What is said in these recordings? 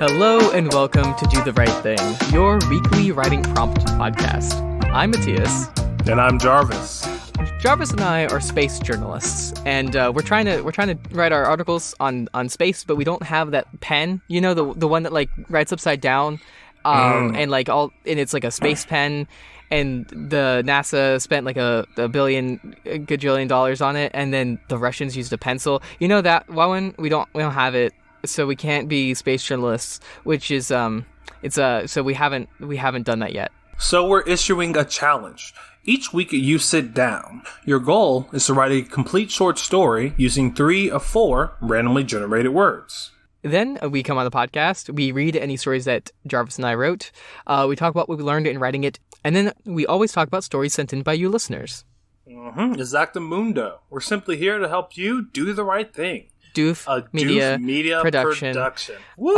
Hello and welcome to Do the Right Thing, your weekly writing prompt podcast. I'm Matthias. And I'm Jarvis. Jarvis and I are space journalists, and we're trying to write our articles on space, but we don't have that pen. You know, the one that like writes upside down, and it's like a space pen. And the NASA spent like a gajillion dollars on it, and then the Russians used a pencil. You know that one? We don't have it, so we can't be space journalists. Which is so we haven't done that yet. So we're issuing a challenge. Each week you sit down. Your goal is to write a complete short story using 3 of 4 randomly generated words. Then we come on the podcast, we read any stories that Jarvis and I wrote, we talk about what we learned in writing it, and then we always talk about stories sent in by you listeners. Exactamundo. We're simply here to help you do the right thing. Doof Media Production. Woo!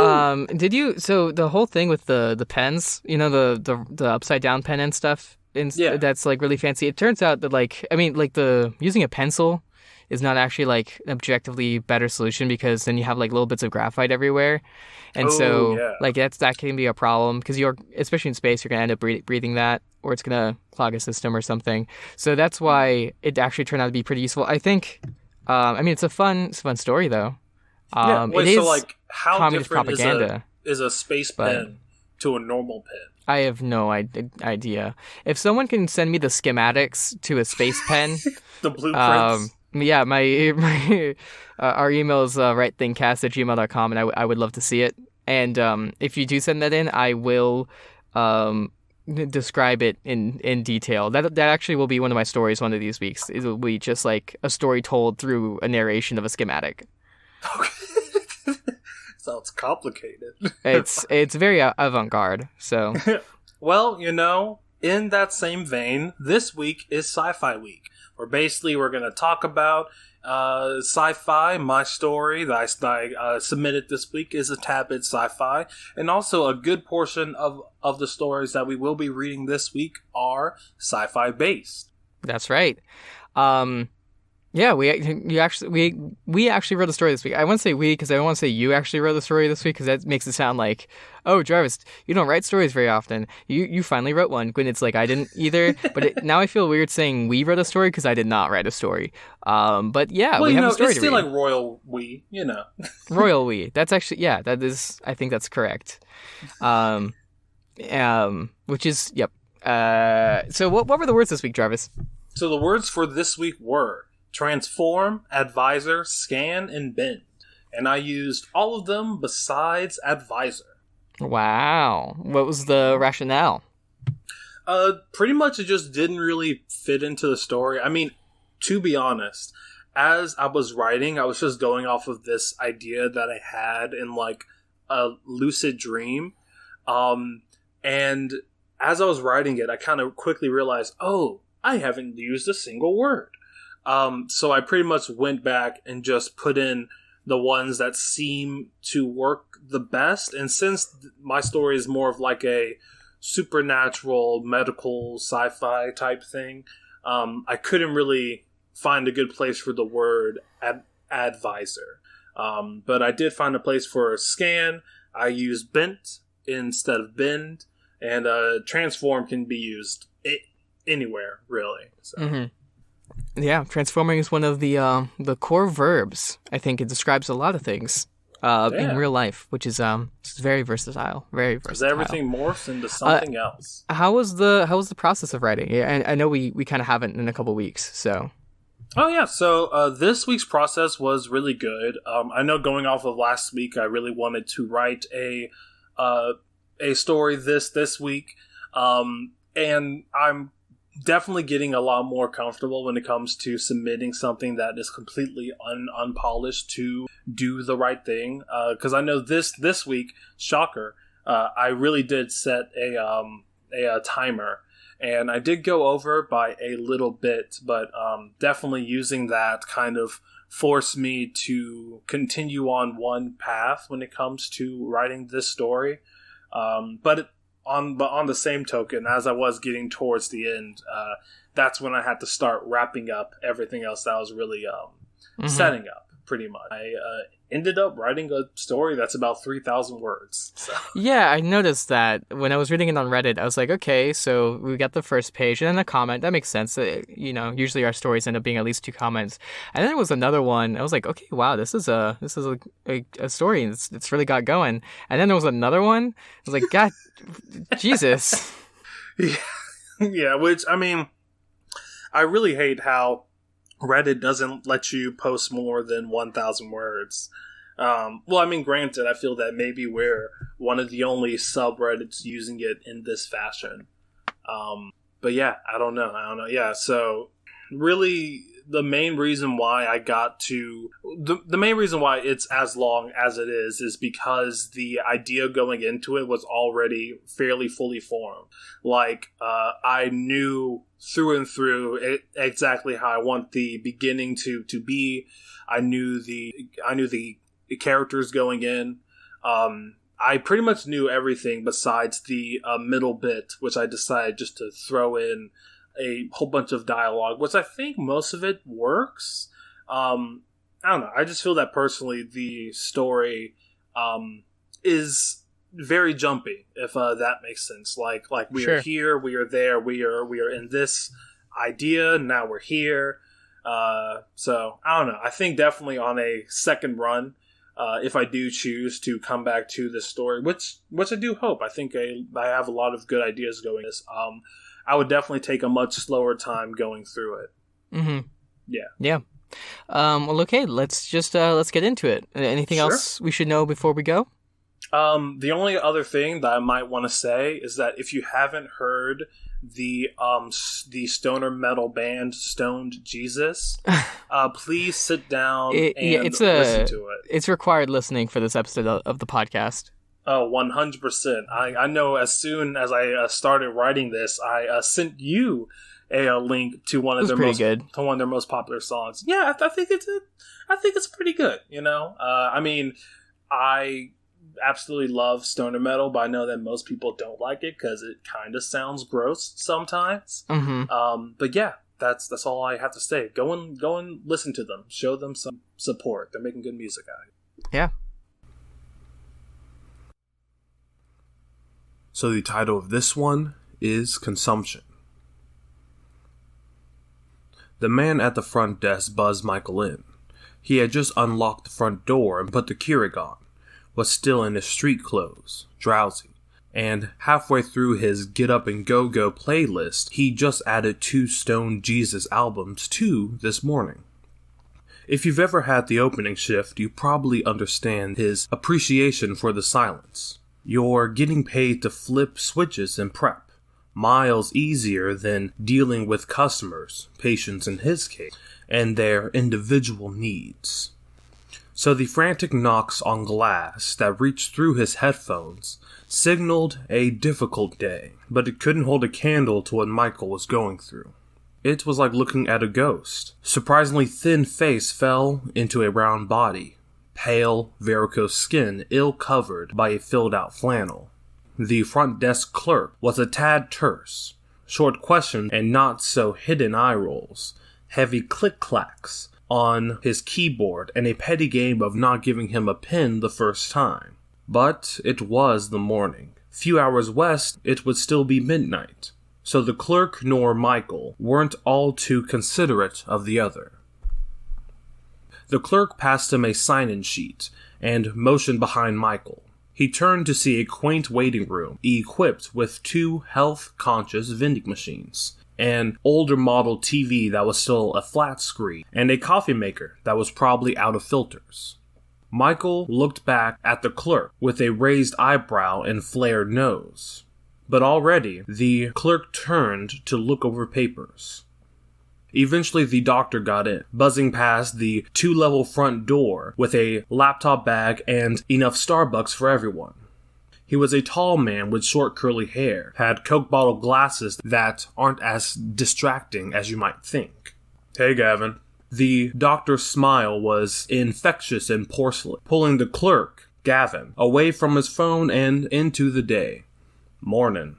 So the whole thing with the pens, you know, the upside down pen and stuff, that's like really fancy. It turns out that the using a pencil is not actually like an objectively better solution, because then you have like little bits of graphite everywhere, and that can be a problem, because especially in space, you're gonna end up breathing that, or it's gonna clog a system or something. So that's why it actually turned out to be pretty useful, I think. It's a fun story though. How communist different propaganda is a space pen to a normal pen? I have no idea. If someone can send me the schematics to a space pen, the blueprints. Yeah, my our email is rightthingcast@gmail.com, and I would love to see it. And if you do send that in, I will describe it in detail. That actually will be one of my stories one of these weeks. It will be just like a story told through a narration of a schematic. Sounds complicated. It's very avant-garde. So, well, in that same vein, this week is Sci-Fi Week. We're going to talk about sci-fi. My story that I submitted this week is a tad bit sci-fi. And also a good portion of the stories that we will be reading this week are sci-fi based. That's right. We actually wrote a story this week. I want to say we because I don't want to say you actually wrote the story this week, because that makes it sound like, oh, Jarvis, you don't write stories very often. You finally wrote one, when it's like I didn't either. But now I feel weird saying we wrote a story, because I did not write a story. But yeah, we have a story it's to read. Still like royal we, Royal we. That's actually, yeah, that is. I think that's correct. Which is yep. So what were the words this week, Jarvis? So the words for this week were transform, advisor, scan, and bend. And I used all of them besides advisor. Wow. What was the rationale? Pretty much it just didn't really fit into the story. I mean, to be honest, as I was writing, I was just going off of this idea that I had in like a lucid dream. And as I was writing it, I kind of quickly realized, oh, I haven't used a single word. So I pretty much went back and just put in the ones that seem to work the best. And since my story is more of like a supernatural, medical, sci-fi type thing, I couldn't really find a good place for the word advisor. But I did find a place for a scan. I used bent instead of bend. And transform can be used anywhere, really. So. Mm-hmm. Yeah, transforming is one of the core verbs. I think it describes a lot of things in real life, which is very versatile. Very versatile. Because everything morphs into something else. How was the process of writing? Yeah, I know we kind of haven't in a couple weeks, so. Oh yeah, so this week's process was really good. I know going off of last week, I really wanted to write a story this week, and I'm definitely getting a lot more comfortable when it comes to submitting something that is completely unpolished to do the right thing. Because I know this week, shocker, I really did set a timer, and I did go over by a little bit, but definitely using that kind of forced me to continue on one path when it comes to writing this story. But on the same token, as I was getting towards the end, that's when I had to start wrapping up everything else that I was really setting up. pretty much. I ended up writing a story that's about 3,000 words. So. Yeah, I noticed that when I was reading it on Reddit. I was like, okay, so we got the first page and then a comment. That makes sense. Usually our stories end up being at least 2 comments. And then there was another one. I was like, okay, wow, this is a story. It's really got going. And then there was another one. I was like, God, Jesus. Yeah, which, I mean, I really hate how Reddit doesn't let you post more than 1,000 words. Well, I mean, granted, I feel that maybe we're one of the only subreddits using it in this fashion. But yeah, I don't know. Yeah, so really the main reason why I got to... The main reason why it's as long as it is because the idea going into it was already fairly fully formed. Like, I knew through and through exactly how I want the beginning to be. I knew the characters going in. I pretty much knew everything besides the middle bit, which I decided just to throw in a whole bunch of dialogue, which I think most of it works. I don't know. I just feel that personally the story is very jumpy, if that makes sense. Like we are here, we are there, we are in this idea, now we're here. So I don't know. I think definitely on a second run, if I do choose to come back to this story, which I do hope. I think I have a lot of good ideas going this. I would definitely take a much slower time going through it. Mm-hmm. Yeah. Yeah. Well, okay. Let's get into it. Anything else we should know before we go? The only other thing that I might want to say is that if you haven't heard the stoner metal band Stoned Jesus, please sit down listen to it. It's required listening for this episode of the podcast. Oh, 100%. I know as soon as I started writing this, I sent you a link to one of their most popular songs. Yeah, I think it's pretty good. You know, I mean, I absolutely love stoner metal, but I know that most people don't like it because it kind of sounds gross sometimes. Mm-hmm. But yeah, that's all I have to say. Go and listen to them. Show them some support. They're making good music out here. Yeah. So the title of this one is Consumption. The man at the front desk buzzed Michael in. He had just unlocked the front door and put the Keurig on, was still in his street clothes, drowsy, and halfway through his Get Up and Go-Go playlist, he just added 2 Stone Jesus albums to this morning. If you've ever had the opening shift, you probably understand his appreciation for the silence. You're getting paid to flip switches and prep. Miles easier than dealing with customers, patients in his case, and their individual needs. So the frantic knocks on glass that reached through his headphones signaled a difficult day, but it couldn't hold a candle to what Michael was going through. It was like looking at a ghost. Surprisingly thin face fell into a round body. Pale, varicose skin ill-covered by a filled-out flannel. The front desk clerk was a tad terse. Short questions and not-so-hidden eye rolls. Heavy click-clacks on his keyboard and a petty game of not giving him a pen the first time. But it was the morning. Few hours west, it would still be midnight. So the clerk nor Michael weren't all too considerate of the other. The clerk passed him a sign-in sheet and motioned behind Michael. He turned to see a quaint waiting room equipped with 2 health-conscious vending machines, an older model TV that was still a flat screen, and a coffee maker that was probably out of filters. Michael looked back at the clerk with a raised eyebrow and flared nose. But already, the clerk turned to look over papers. Eventually, the doctor got in, buzzing past the 2-level front door with a laptop bag and enough Starbucks for everyone. He was a tall man with short curly hair, had Coke bottle glasses that aren't as distracting as you might think. "Hey, Gavin." The doctor's smile was infectious and porcelain, pulling the clerk, Gavin, away from his phone and into the day. "Mornin'.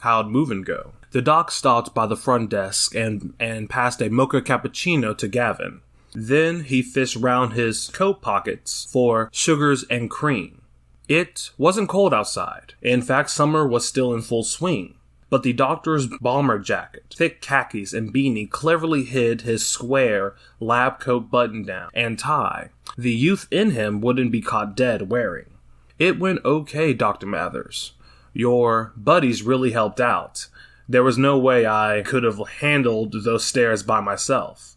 How'd movin' go?" The doc stopped by the front desk and passed a mocha cappuccino to Gavin. Then he fished round his coat pockets for sugars and cream. It wasn't cold outside. In fact, summer was still in full swing. But the doctor's bomber jacket, thick khakis, and beanie cleverly hid his square lab coat button-down and tie the youth in him wouldn't be caught dead wearing. It went okay, Dr. Mathers. Your buddies really helped out. There was no way I could have handled those stairs by myself.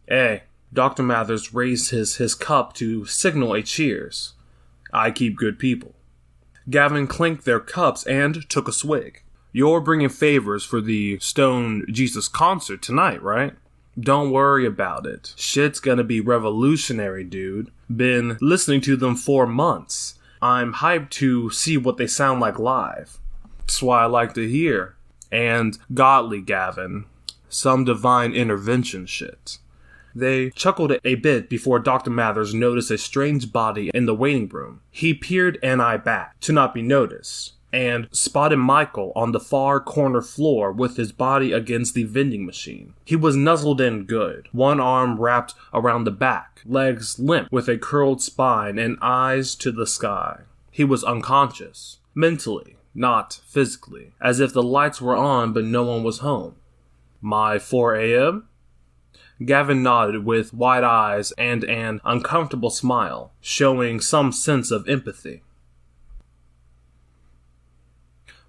Hey, Dr. Mathers raised his cup to signal a cheers. I keep good people. Gavin clinked their cups and took a swig. You're bringing favors for the Stone Jesus concert tonight, right? Don't worry about it. Shit's gonna be revolutionary, dude. Been listening to them for months. I'm hyped to see what they sound like live. That's why I like to hear. And godly, Gavin. Some divine intervention shit. They chuckled a bit before Dr. Mathers noticed a strange body in the waiting room. He peered an eye back to not be noticed, and spotted Michael on the far corner floor with his body against the vending machine. He was nuzzled in good, one arm wrapped around the back, legs limp with a curled spine and eyes to the sky. He was unconscious, mentally, not physically, as if the lights were on but no one was home. My 4 a.m.? Gavin nodded with wide eyes and an uncomfortable smile, showing some sense of empathy.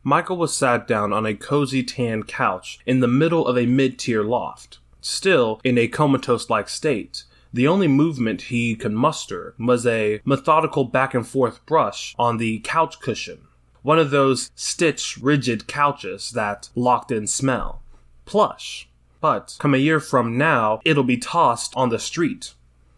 Michael was sat down on a cozy tan couch in the middle of a mid-tier loft. Still in a comatose-like state, the only movement he could muster was a methodical back-and-forth brush on the couch cushion, one of those stitched, rigid couches that locked in smell. Plush. But come a year from now, it'll be tossed on the street.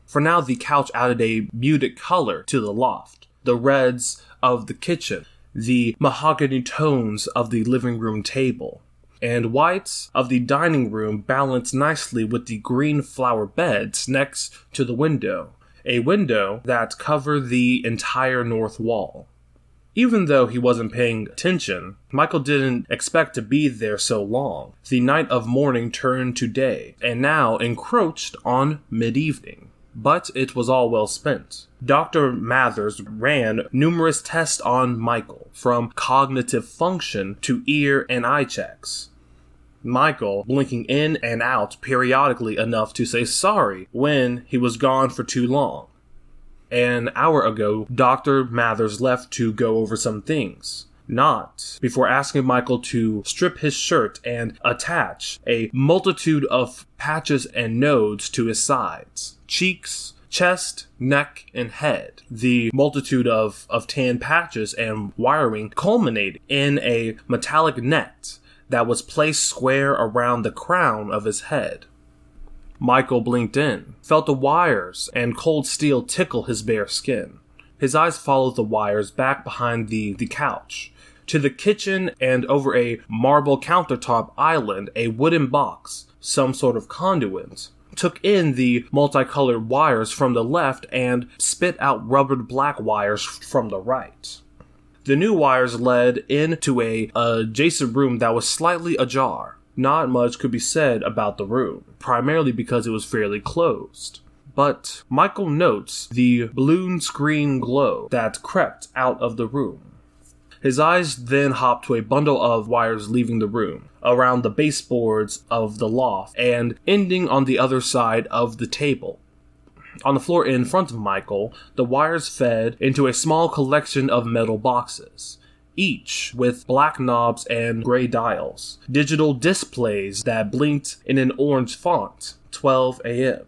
For now, the couch added a muted color to the loft. The reds of the kitchen, the mahogany tones of the living room table, and whites of the dining room balanced nicely with the green flower beds next to the window, a window that covered the entire north wall. Even though he wasn't paying attention, Michael didn't expect to be there so long. The night of morning turned to day, and now encroached on mid-evening. But it was all well spent. Dr. Mathers ran numerous tests on Michael, from cognitive function to ear and eye checks. Michael blinking in and out periodically enough to say sorry when he was gone for too long. An hour ago, Dr. Mathers left to go over some things. Not before asking Michael to strip his shirt and attach a multitude of patches and nodes to his sides, cheeks, chest, neck, and head. The multitude of tan patches and wiring culminated in a metallic net that was placed square around the crown of his head. Michael blinked in, felt the wires and cold steel tickle his bare skin. His eyes followed the wires back behind the couch, to the kitchen and over a marble countertop island, a wooden box, some sort of conduit, took in the multicolored wires from the left and spit out rubbered black wires from the right. The new wires led into a adjacent room that was slightly ajar. Not much could be said about the room, primarily because it was fairly closed. But Michael notes the balloon screen glow that crept out of the room. His eyes then hopped to a bundle of wires leaving the room, around the baseboards of the loft, and ending on the other side of the table. On the floor in front of Michael, the wires fed into a small collection of metal boxes, each with black knobs and gray dials, digital displays that blinked in an orange font, 12 a.m.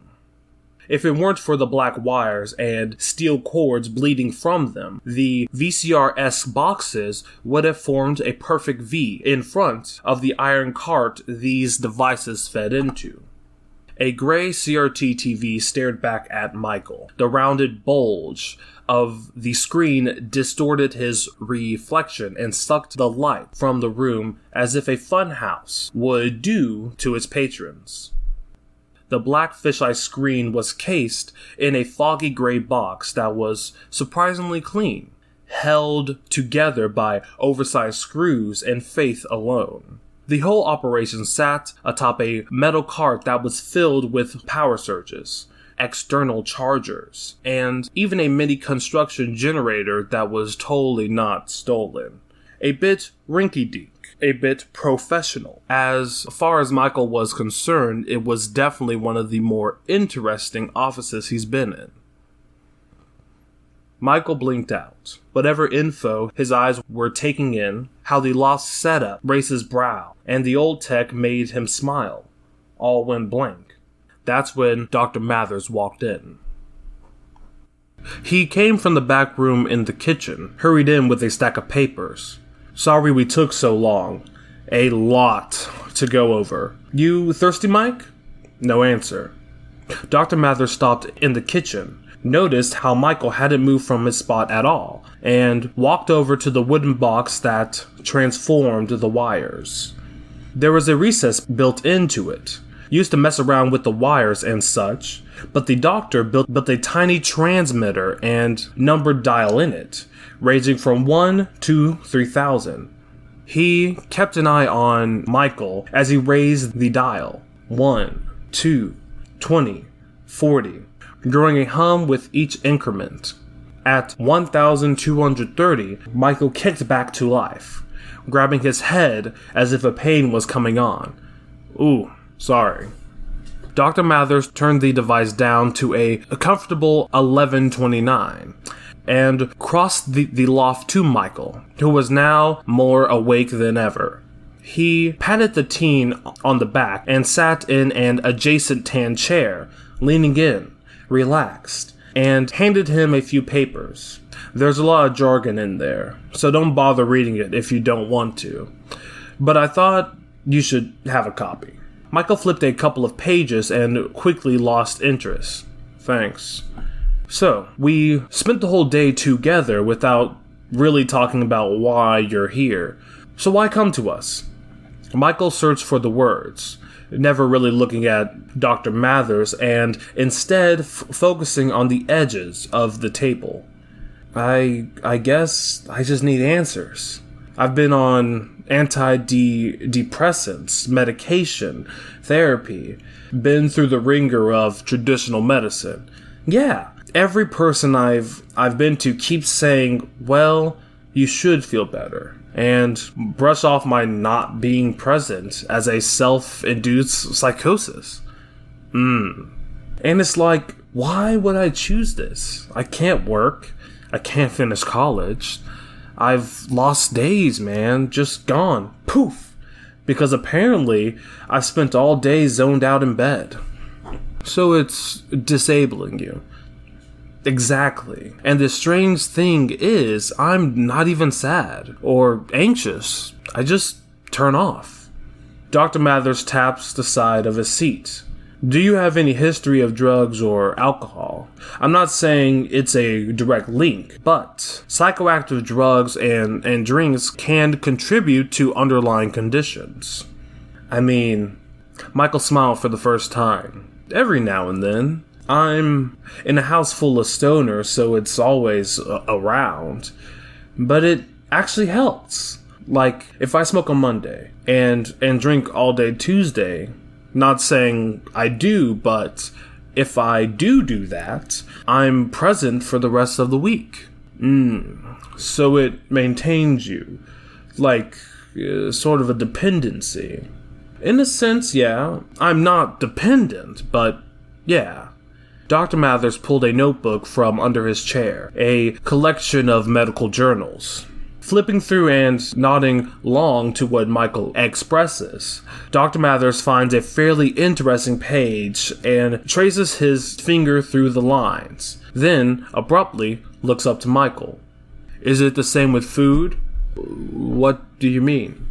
If it weren't for the black wires and steel cords bleeding from them, the VCR-esque boxes would have formed a perfect V in front of the iron cart these devices fed into. A gray CRT TV stared back at Michael. The rounded bulge of the screen distorted his reflection and sucked the light from the room as if a funhouse would do to its patrons. The black fisheye screen was cased in a foggy gray box that was surprisingly clean, held together by oversized screws and faith alone. The whole operation sat atop a metal cart that was filled with power surges. external chargers, and even a mini construction generator that was totally not stolen. A bit rinky-dink, a bit professional. As far as Michael was concerned, it was definitely one of the more interesting offices he's been in. Michael blinked out. Whatever info his eyes were taking in, how the lost setup raised his brow, and the old tech made him smile, all went blank. That's when Dr. Mathers walked in. He came from the back room in the kitchen, hurried in with a stack of papers. Sorry we took so long. A lot to go over. You thirsty, Mike? No answer. Dr. Mathers stopped in the kitchen, noticed how Michael hadn't moved from his spot at all, and walked over to the wooden box that transformed the wires. There was a recess built into it, used to mess around with the wires and such, but the doctor built a tiny transmitter and numbered dial in it, ranging from 1 to 3,000. He kept an eye on Michael as he raised the dial. 1, 2, 20, 40, growing a hum with each increment. At 1,230, Michael kicked back to life, grabbing his head as if a pain was coming on. Ooh, sorry. Dr. Mathers turned the device down to a comfortable 1129 and crossed the loft to Michael, who was now more awake than ever. He patted the teen on the back and sat in an adjacent tan chair, leaning in, relaxed, and handed him a few papers. There's a lot of jargon in there, so don't bother reading it if you don't want to. But I thought you should have a copy. Michael flipped a couple of pages and quickly lost interest. Thanks. So, we spent the whole day together without really talking about why you're here. So why come to us? Michael searched for the words, never really looking at Dr. Mathers and instead focusing on the edges of the table. I guess I just need answers. I've been on antidepressants, medication, therapy, been through the ringer of traditional medicine. Yeah, every person I've been to keeps saying, well, you should feel better, and brush off my not being present as a self-induced psychosis. And it's like, why would I choose this? I can't work. I can't finish college. I've lost days, man. Just gone. Poof. Because apparently, I spent all day zoned out in bed. So it's disabling you. Exactly. And the strange thing is, I'm not even sad or anxious. I just turn off. Dr. Mathers taps the side of his seat. Do you have any history of drugs or alcohol? I'm not saying it's a direct link, but psychoactive drugs and drinks can contribute to underlying conditions. I mean, Michael smiled for the first time. Every now and then. I'm in a house full of stoners, so it's always around. But it actually helps. Like, if I smoke on Monday and drink all day Tuesday, not saying I do, but if I do that, I'm present for the rest of the week. So it maintains you. Like, sort of a dependency. In a sense, yeah, I'm not dependent, but yeah. Dr. Mathers pulled a notebook from under his chair, a collection of medical journals. Flipping through and nodding along to what Michael expresses, Dr. Mathers finds a fairly interesting page and traces his finger through the lines, then abruptly looks up to Michael. Is it the same with food? What do you mean?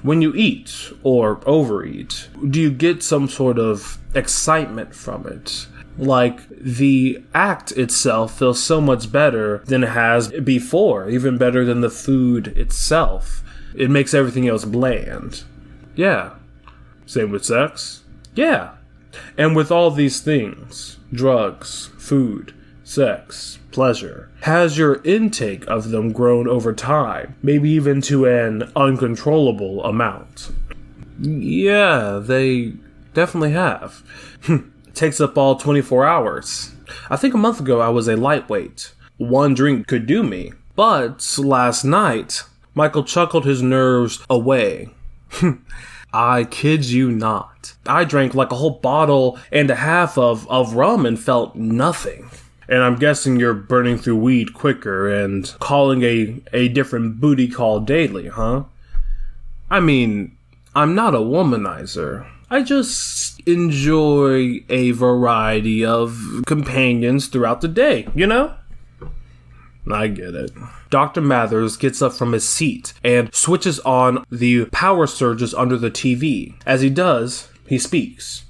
When you eat or overeat, do you get some sort of excitement from it? Like, the act itself feels so much better than it has before, even better than the food itself. It makes everything else bland. Yeah. Same with sex? Yeah. And with all these things, drugs, food, sex, pleasure, has your intake of them grown over time, maybe even to an uncontrollable amount? Yeah, they definitely have. takes up all 24 hours. I think a month ago I was a lightweight. One drink could do me. But last night, Michael chuckled his nerves away. I kid you not. I drank like a whole bottle and a half of rum and felt nothing. And I'm guessing you're burning through weed quicker and calling a different booty call daily, huh? I mean, I'm not a womanizer. I just enjoy a variety of companions throughout the day, you know? I get it. Dr. Mathers gets up from his seat and switches on the power surges under the TV. As he does, he speaks.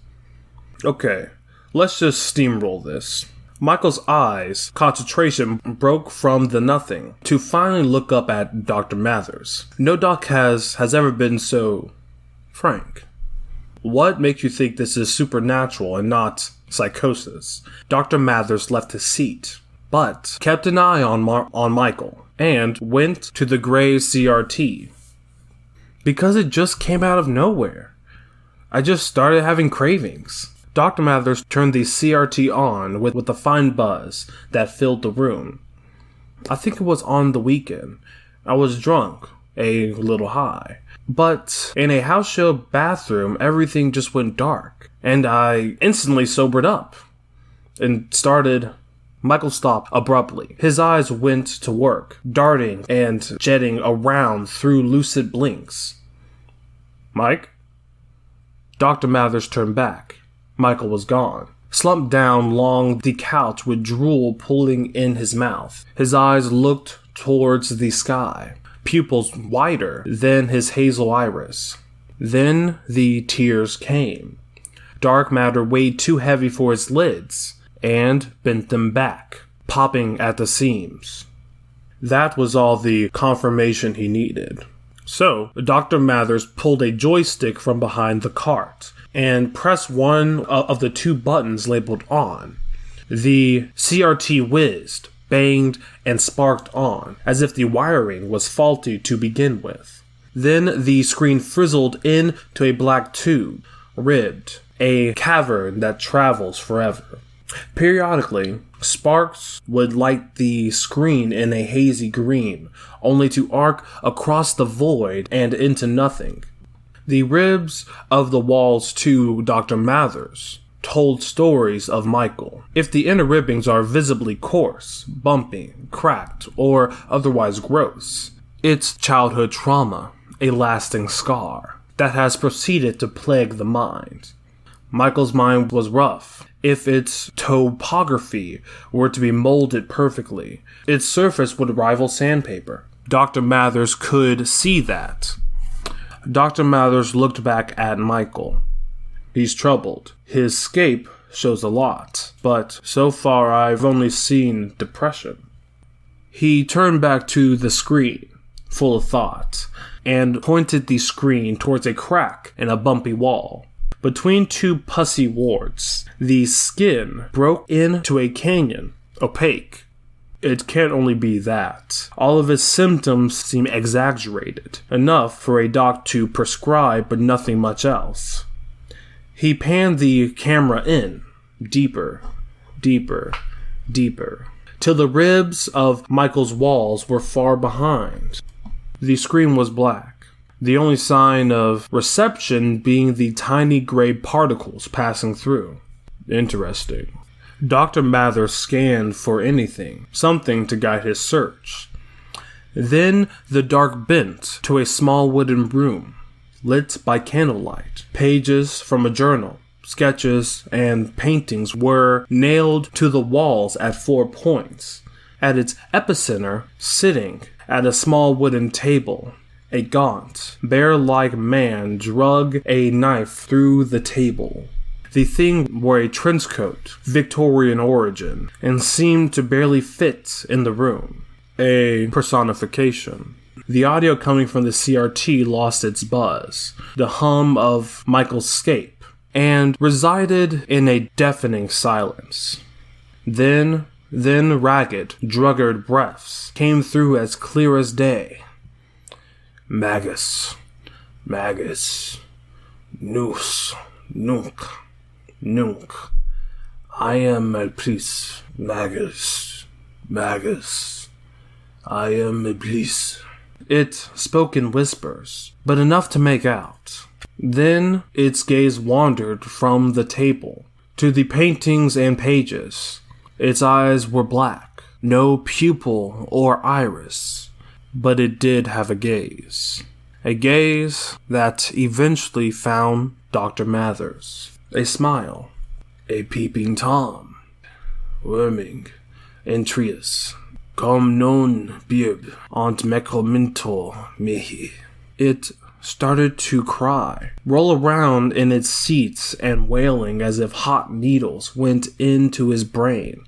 Okay, let's just steamroll this. Michael's eyes' concentration broke from the nothing to finally look up at Dr. Mathers. No doc has ever been so frank. What makes you think this is supernatural and not psychosis? Dr. Mathers left his seat, but kept an eye on Michael and went to the gray CRT. Because it just came out of nowhere. I just started having cravings. Dr. Mathers turned the CRT on with a fine buzz that filled the room. I think it was on the weekend. I was drunk, a little high. But in a house show bathroom, everything just went dark. And I instantly sobered up and started... Michael stopped abruptly. His eyes went to work, darting and jetting around through lucid blinks. Mike? Dr. Mathers turned back. Michael was gone. Slumped down along the couch with drool pooling in his mouth. His eyes looked towards the sky, pupils wider than his hazel iris. Then the tears came. Dark matter weighed too heavy for his lids and bent them back, popping at the seams. That was all the confirmation he needed. So, Dr. Mathers pulled a joystick from behind the cart and pressed one of the two buttons labeled on. The CRT whizzed, banged, and sparked on, as if the wiring was faulty to begin with. Then the screen frizzled into a black tube, ribbed, a cavern that travels forever. Periodically, sparks would light the screen in a hazy green, only to arc across the void and into nothing. The ribs of the walls to Dr. Mathers told stories of Michael. If the inner ribbings are visibly coarse, bumpy, cracked, or otherwise gross, it's childhood trauma, a lasting scar, that has proceeded to plague the mind. Michael's mind was rough. If its topography were to be molded perfectly, its surface would rival sandpaper. Dr. Mathers could see that. Dr. Mathers looked back at Michael. He's troubled. His scape shows a lot, but so far I've only seen depression. He turned back to the screen, full of thought, and pointed the screen towards a crack in a bumpy wall. Between two pussy warts, the skin broke into a canyon, opaque. It can't only be that. All of his symptoms seem exaggerated, enough for a doc to prescribe, but nothing much else. He panned the camera in, deeper, deeper, deeper, till the ribs of Michael's walls were far behind. The screen was black. The only sign of reception being the tiny gray particles passing through. Interesting. Dr. Mathers scanned for anything, something to guide his search. Then the dark bent to a small wooden room, lit by candlelight. Pages from a journal, sketches, and paintings were nailed to the walls at 4 points. At its epicenter, sitting at a small wooden table, a gaunt, bear-like man drug a knife through the table. The thing wore a trench coat, Victorian origin, and seemed to barely fit in the room. A personification. The audio coming from the CRT lost its buzz, the hum of Michael's scape, and resided in a deafening silence. Then ragged, drugged breaths came through as clear as day. Magus, Magus, Noose, Nunk, Nunk. I am a priest, Magus. Magus. I am a priest. It spoke in whispers, but enough to make out. Then its gaze wandered from the table to the paintings and pages. Its eyes were black, no pupil or iris, but it did have a gaze. A gaze that eventually found Dr. Mathers. A smile. A peeping Tom. Worming. Entrius. Cum non bib ant mecomento mihi. It started to cry, roll around in its seats and wailing as if hot needles went into his brain.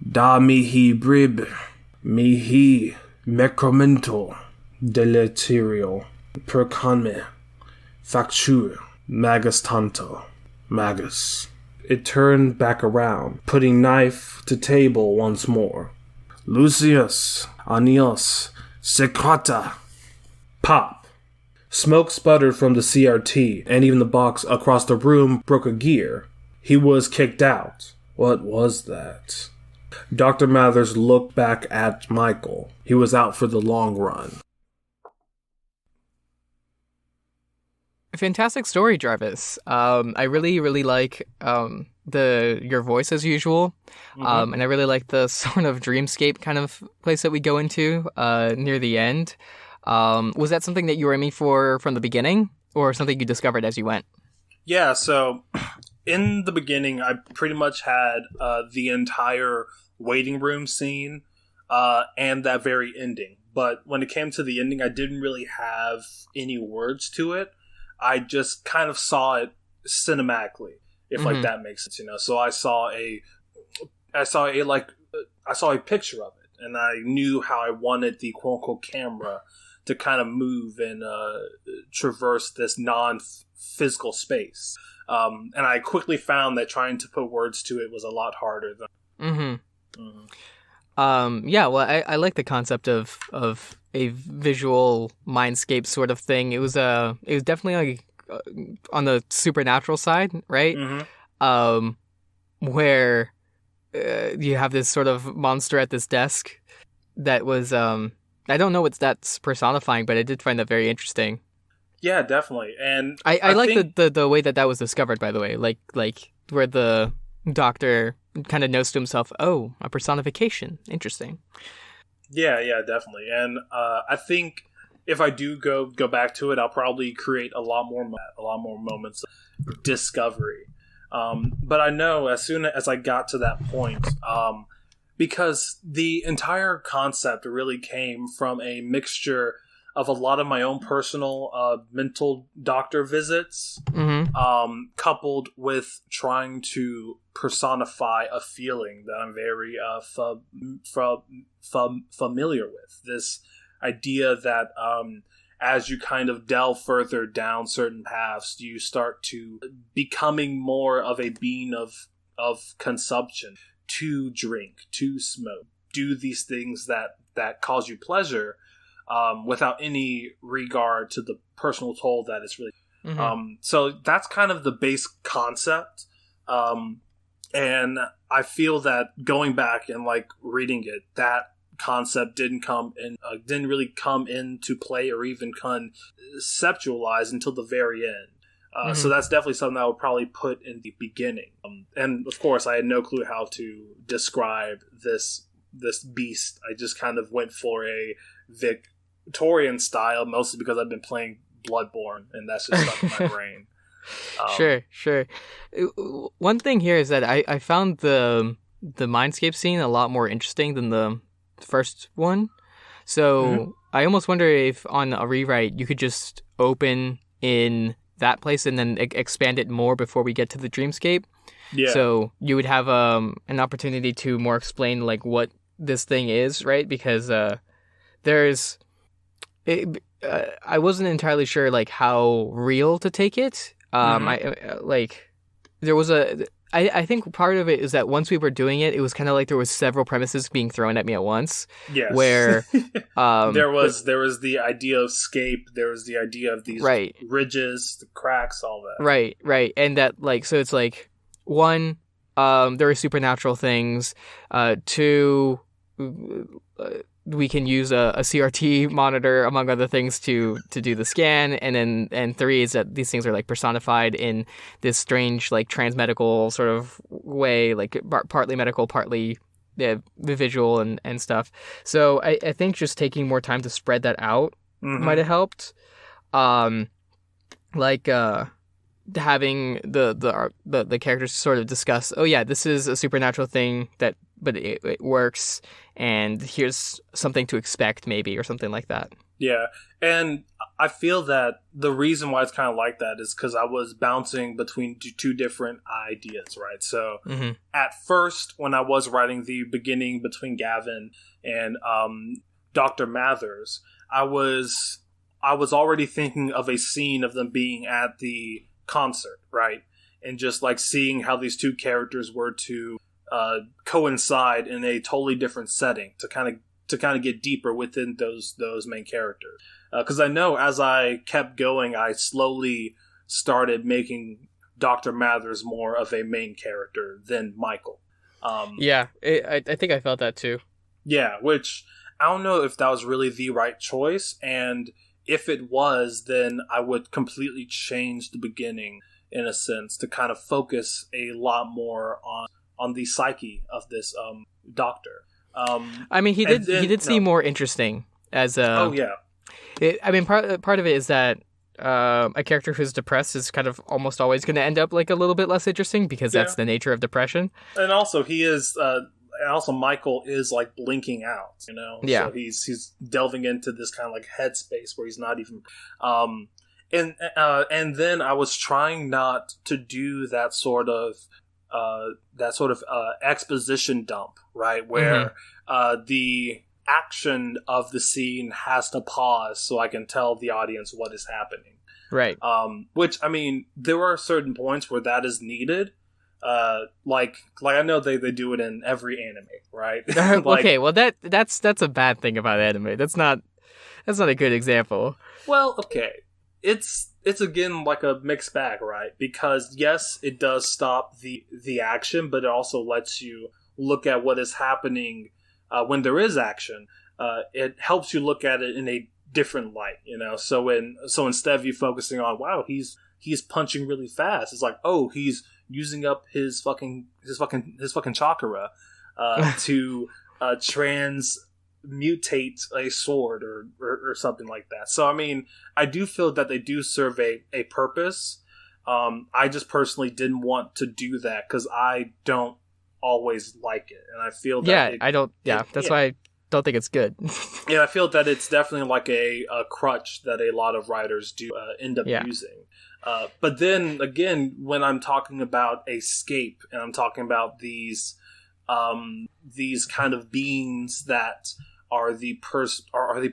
Da mihi brib. Mihi mecomento deleterio. Per conme. Facture. Magus tanto. Magus. It turned back around, putting knife to table once more. Lucius. Anios. Secata. Pop. Smoke sputtered from the CRT, and even the box across the room broke a gear. He was kicked out. What was that? Dr. Mathers looked back at Michael. He was out for the long run. Fantastic story, Jarvis. I really, really like your voice as usual, and I really like the sort of dreamscape kind of place that we go into near the end. Was that something that you were aiming for from the beginning, or something you discovered as you went? Yeah, so in the beginning, I pretty much had the entire waiting room scene and that very ending. But when it came to the ending, I didn't really have any words to it. I just kind of saw it cinematically, if like that makes sense, you know. So I saw a picture of it, and I knew how I wanted the quote unquote camera to kind of move and traverse this non-physical space. And I quickly found that trying to put words to it was a lot harder than. Yeah, well, I like the concept of a visual mindscape sort of thing. It was definitely like on the supernatural side, right? Where you have this sort of monster at this desk that was I don't know what that's personifying, but I did find that very interesting. Yeah, definitely. And I like think... the way that was discovered, by the way, like where the doctor kind of knows to himself, oh, a personification. Interesting. Yeah, definitely. And I think if I do go back to it, I'll probably create a lot more moments of discovery. But I know as soon as I got to that point, because the entire concept really came from a mixture of a lot of my own personal mental doctor visits, coupled with trying to personify a feeling that I'm very familiar with. This idea that as you kind of delve further down certain paths, you start to becoming more of a being of consumption, to drink, to smoke, do these things that cause you pleasure, without any regard to the personal toll that it's really. So that's kind of the base concept. And I feel that going back and like reading it, that concept didn't really come into play or even conceptualize until the very end. So that's definitely something I would probably put in the beginning. And of course, I had no clue how to describe this beast. I just kind of went for a Victorian style, mostly because I've been playing Bloodborne, and that's just stuck in my brain. Sure. One thing here is that I found the Mindscape scene a lot more interesting than the first one. So I almost wonder if on a rewrite you could just open in that place and then expand it more before we get to the dreamscape. Yeah. So you would have an opportunity to more explain like what this thing is, right? Because I wasn't entirely sure like how real to take it. I think part of it is that once we were doing it, it was kind of like there was several premises being thrown at me at once. Yes. Where there was the idea of scape, there was the idea of these ridges, the cracks, all that. Right. And that like so it's like one there are supernatural things. 2, we can use a CRT monitor, among other things, to do the scan. And 3 is that these things are like personified in this strange like transmedical sort of way, like partly medical, partly visual and stuff. So I think just taking more time to spread that out might have helped. Having the characters sort of discuss, oh yeah, this is a supernatural thing but it works, and here's something to expect maybe, or something like that. Yeah, and I feel that the reason why it's kind of like that is because I was bouncing between two different ideas, right? So at first, when I was writing the beginning between Gavin and Dr. Mathers, I was already thinking of a scene of them being at the concert, right? And just like seeing how these two characters were to coincide in a totally different setting to kind of get deeper within those main characters. Because I know as I kept going, I slowly started making Dr. Mathers more of a main character than Michael. I think I felt that too. Yeah, which I don't know if that was really the right choice, and if it was, then I would completely change the beginning in a sense to kind of focus a lot more on the psyche of this doctor. I mean, he did seem more interesting as a. Oh yeah. Part of it is that a character who's depressed is kind of almost always going to end up like a little bit less interesting, because that's the nature of depression. And also, he is. Also, Michael is like blinking out, you know. Yeah. So he's delving into this kind of like headspace where he's not even. And then I was trying not to do that sort of exposition dump, right? Where the action of the scene has to pause so I can tell the audience what is happening. Right. Which, I mean, there are certain points where that is needed. Like I know they do it in every anime, right? Like, okay, well that's a bad thing about anime. That's not a good example. Well, okay. It's again like a mixed bag, right? Because yes, it does stop the action, but it also lets you look at what is happening when there is action. It helps you look at it in a different light, you know. So instead of you focusing on, wow, he's punching really fast, it's like, oh, he's using up his fucking chakra to transmutate a sword or something like that. So I mean, I do feel that they do serve a purpose. I just personally didn't want to do that because I don't always like it, and I feel that that's why I don't think it's good. Yeah, I feel that it's definitely like a crutch that a lot of writers do end up using. But then again, when I'm talking about escape and I'm talking about these kind of beings that are the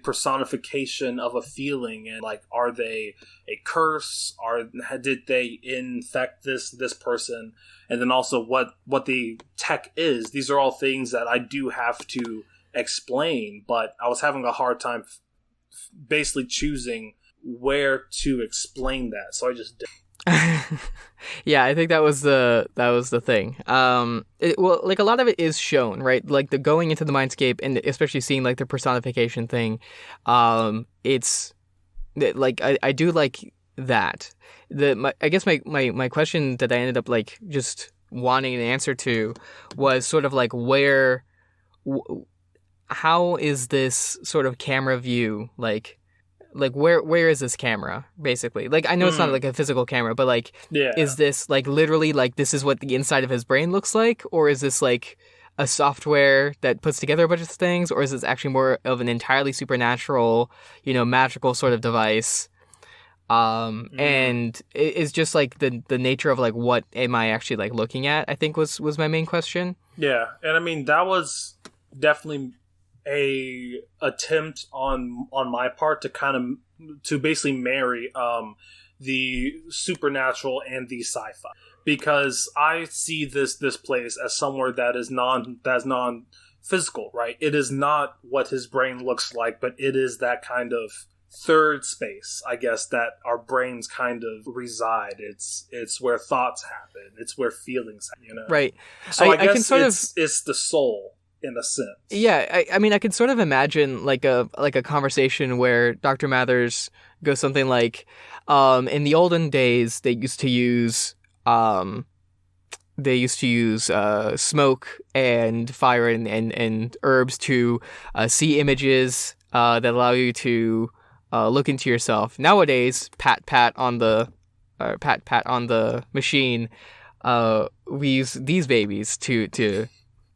personification of a feeling, and like, are they a curse? Did they infect this person? And then also what the tech is. These are all things that I do have to explain, but I was having a hard time basically choosing where to explain that, so I just did. Yeah, I think that was the thing. Like a lot of it is shown, right? Like the going into the mindscape, and especially seeing like the personification thing. It's like I do like that. I guess my question that I ended up like just wanting an answer to was sort of like how is this sort of camera view like where is this camera basically? Like, I know it's not like a physical camera, but like, is this like literally like this is what the inside of his brain looks like, or is this like a software that puts together a bunch of things, or is this actually more of an entirely supernatural, magical sort of device? And it's just like the nature of like, what am I actually like looking at, I think was my main question. Yeah, and I mean that was definitely a attempt on my part to basically marry the supernatural and the sci-fi, because I see this place as somewhere that is non-physical, right? It is not what his brain looks like, but it is that kind of third space, I guess, that our brains kind of reside. It's where thoughts happen. It's where feelings happen, you know? Right. So I guess can sort it's the soul in a sense. Yeah, I mean, I can sort of imagine like a conversation where Dr. Mathers goes something like, in the olden days, they used to use smoke and fire and herbs to see images that allow you to look into yourself. Nowadays, pat on the machine. We use these babies to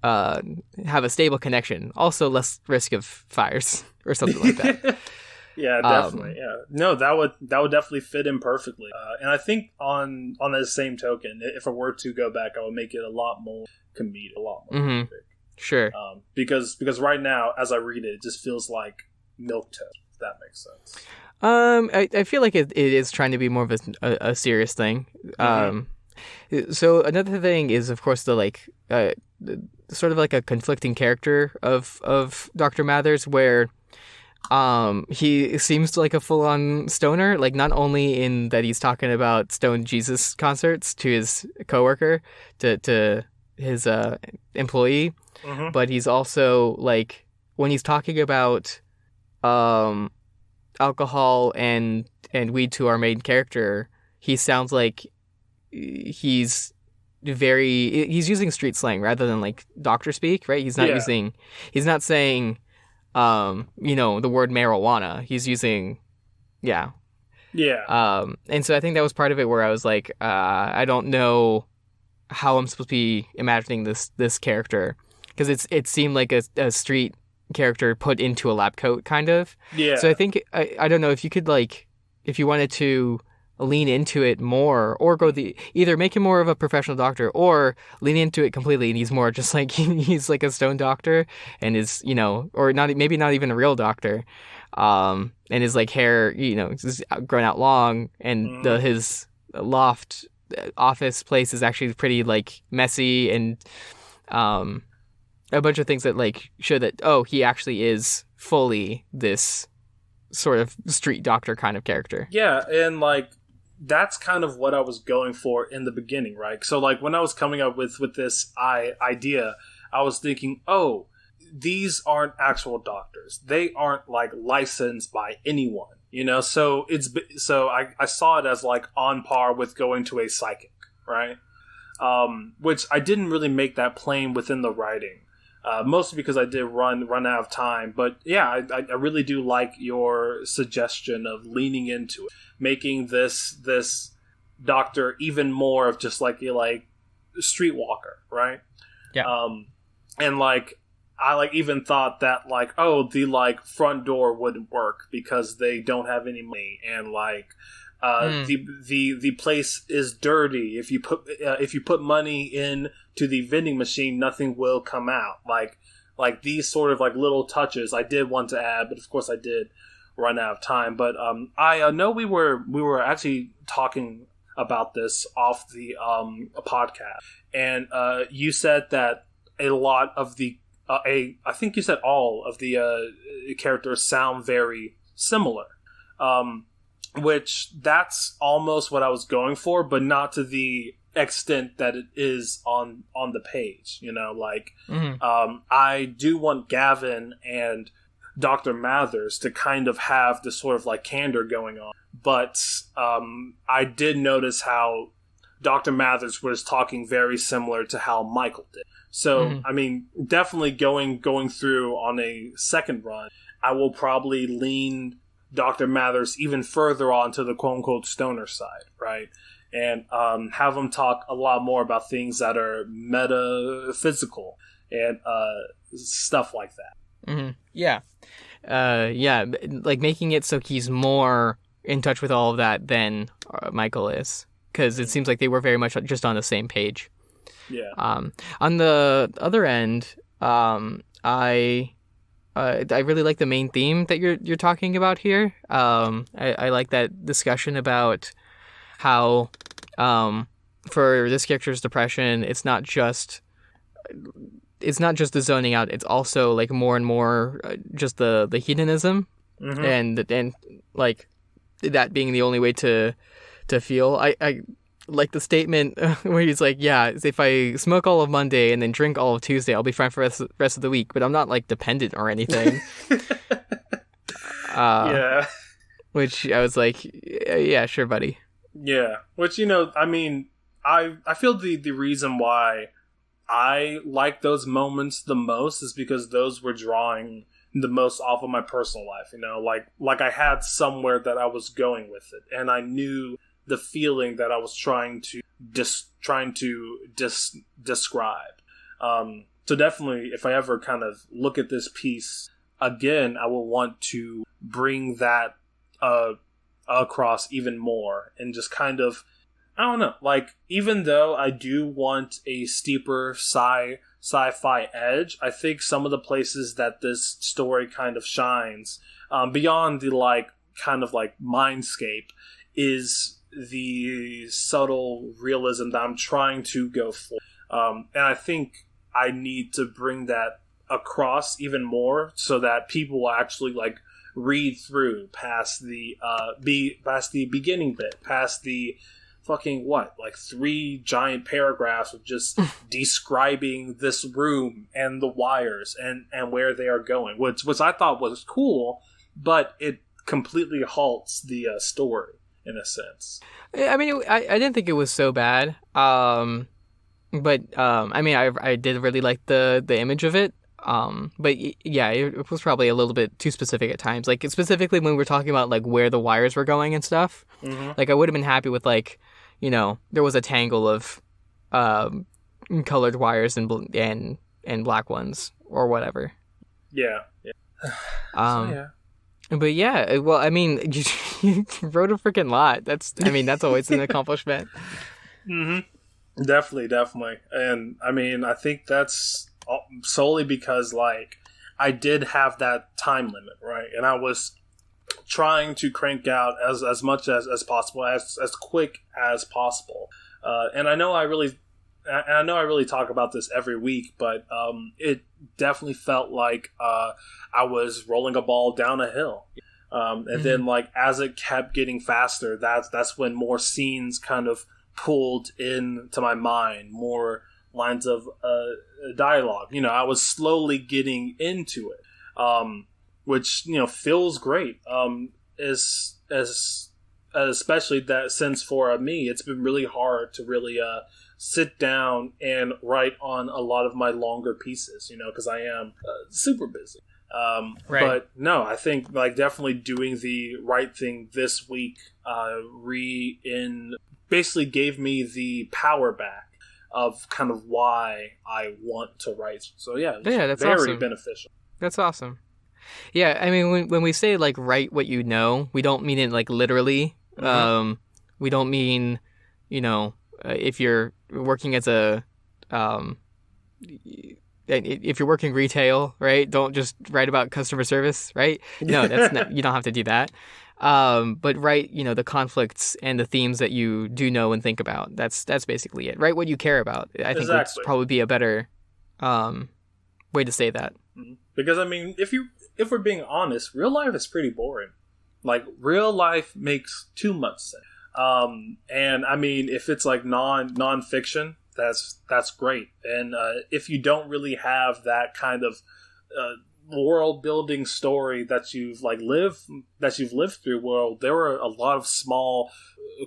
have a stable connection. Also, less risk of fires or something like that. Yeah, definitely. No, that would definitely fit in perfectly. And I think on the same token, if I were to go back, I would make it a lot more comedic, a lot more comedic. Sure. Because right now, as I read it, it just feels like milquetoast. If that makes sense. I feel like it is trying to be more of a serious thing. So another thing is, of course, the sort of like a conflicting character of Dr. Mathers, where he seems like a full-on stoner, like not only in that he's talking about Stone Jesus concerts to his coworker, to his employee, but he's also like when he's talking about alcohol and weed to our main character, he sounds like he's using street slang rather than like doctor speak, right? He's not saying the word marijuana. He's using and so I think that was part of it where I was like, I don't know how I'm supposed to be imagining this character, because it seemed like a street character put into a lab coat kind of. So I think I don't know if you could, like, if you wanted to lean into it more, or either make him more of a professional doctor, or lean into it completely and he's more just like he's like a stone doctor and is, or not, maybe not even a real doctor, and his like hair, is grown out long, and his loft office place is actually pretty like messy, and a bunch of things that like show that he actually is fully this sort of street doctor kind of character. Yeah, and like that's kind of what I was going for in the beginning, right? So like when I was coming up with this idea, I was thinking, these aren't actual doctors. They aren't like licensed by anyone, So I saw it as like on par with going to a psychic, right? Which I didn't really make that plain within the writing. Mostly because I did run out of time. But yeah, I really do like your suggestion of leaning into it, making this doctor even more of just like a streetwalker, right? Yeah. And like I even thought that the front door wouldn't work because they don't have any money, and the place is dirty. If you put money in to the vending machine, nothing will come out. Like these sort of like little touches I did want to add, but of course I did run out of time. But I know we were actually talking about this off the podcast, and you said that a lot of the I think you said all of the characters sound very similar. Which that's almost what I was going for, but not to the extent that it is on the page. I do want Gavin and Dr. Mathers to kind of have this sort of like candor going on, but I did notice how Dr. Mathers was talking very similar to how Michael did. So I mean, definitely going through on a second run, I will probably lean Dr. Mathers even further on to the quote-unquote stoner side, right? And have him talk a lot more about things that are metaphysical and stuff like that. Yeah. Like making it so he's more in touch with all of that than Michael is, because it seems like they were very much just on the same page. Yeah. On the other end, I really like the main theme that you're talking about here. I like that discussion about how for this character's depression, it's not just the zoning out. It's also like more and more just the hedonism and like that being the only way to feel. I like the statement where he's like, yeah, if I smoke all of Monday and then drink all of Tuesday, I'll be fine for the rest of the week, but I'm not like dependent or anything. Yeah. Which I was like, yeah, sure, buddy. Yeah. Which, I mean, I feel the reason why I like those moments the most is because those were drawing the most off of my personal life, like I had somewhere that I was going with it, and I knew the feeling that I was trying to describe. So definitely, if I ever kind of look at this piece again, I will want to bring that across even more, and just kind of, I don't know, like, even though I do want a steeper sci-fi edge, I think some of the places that this story kind of shines, beyond the like kind of like mindscape, is the subtle realism that I'm trying to go for. And I think I need to bring that across even more so that people will actually like read through past the beginning bit, past the fucking like 3 giant paragraphs of just describing this room and the wires and where they are going, which I thought was cool, but it completely halts the story in a sense. I mean, I didn't think it was so bad, but I mean, I did really like the image of it. But yeah, it was probably a little bit too specific at times. Like, specifically when we were talking about like where the wires were going and stuff. Mm-hmm. Like, I would have been happy with like, there was a tangle of colored wires and black ones or whatever. Yeah. Yeah. But yeah, well, I mean, you wrote a freaking lot. That's always an accomplishment. Mm-hmm. Definitely. And I mean, I think that's solely because like I did have that time limit, right? And I was trying to crank out as much as possible, as quick as possible. And I know I really talk about this every week, but it definitely felt like I was rolling a ball down a hill. And then like as it kept getting faster, that's when more scenes kind of pulled into my mind, more lines of dialogue. I was slowly getting into it, which feels great. Especially that since for me, it's been really hard to really sit down and write on a lot of my longer pieces, because I am super busy. Right. But no, I think like definitely doing the right thing this week basically gave me the power back of kind of why I want to write. So yeah, that's very awesome. Beneficial. That's awesome. Yeah, I mean, when we say like write what you know, we don't mean it like literally. Mm-hmm. We don't mean, if you're working as a if you're working retail, right? Don't just write about customer service, right? No, that's not, you don't have to do that. But write, the conflicts and the themes that you do know and think about. That's basically it. Write what you care about. I think would probably be a better way to say that. Because I mean, if we're being honest, real life is pretty boring. Like, real life makes too much sense. And I mean, if it's like non-fiction, that's great. And if you don't really have that kind of world building story that you've lived through, well, there were a lot of small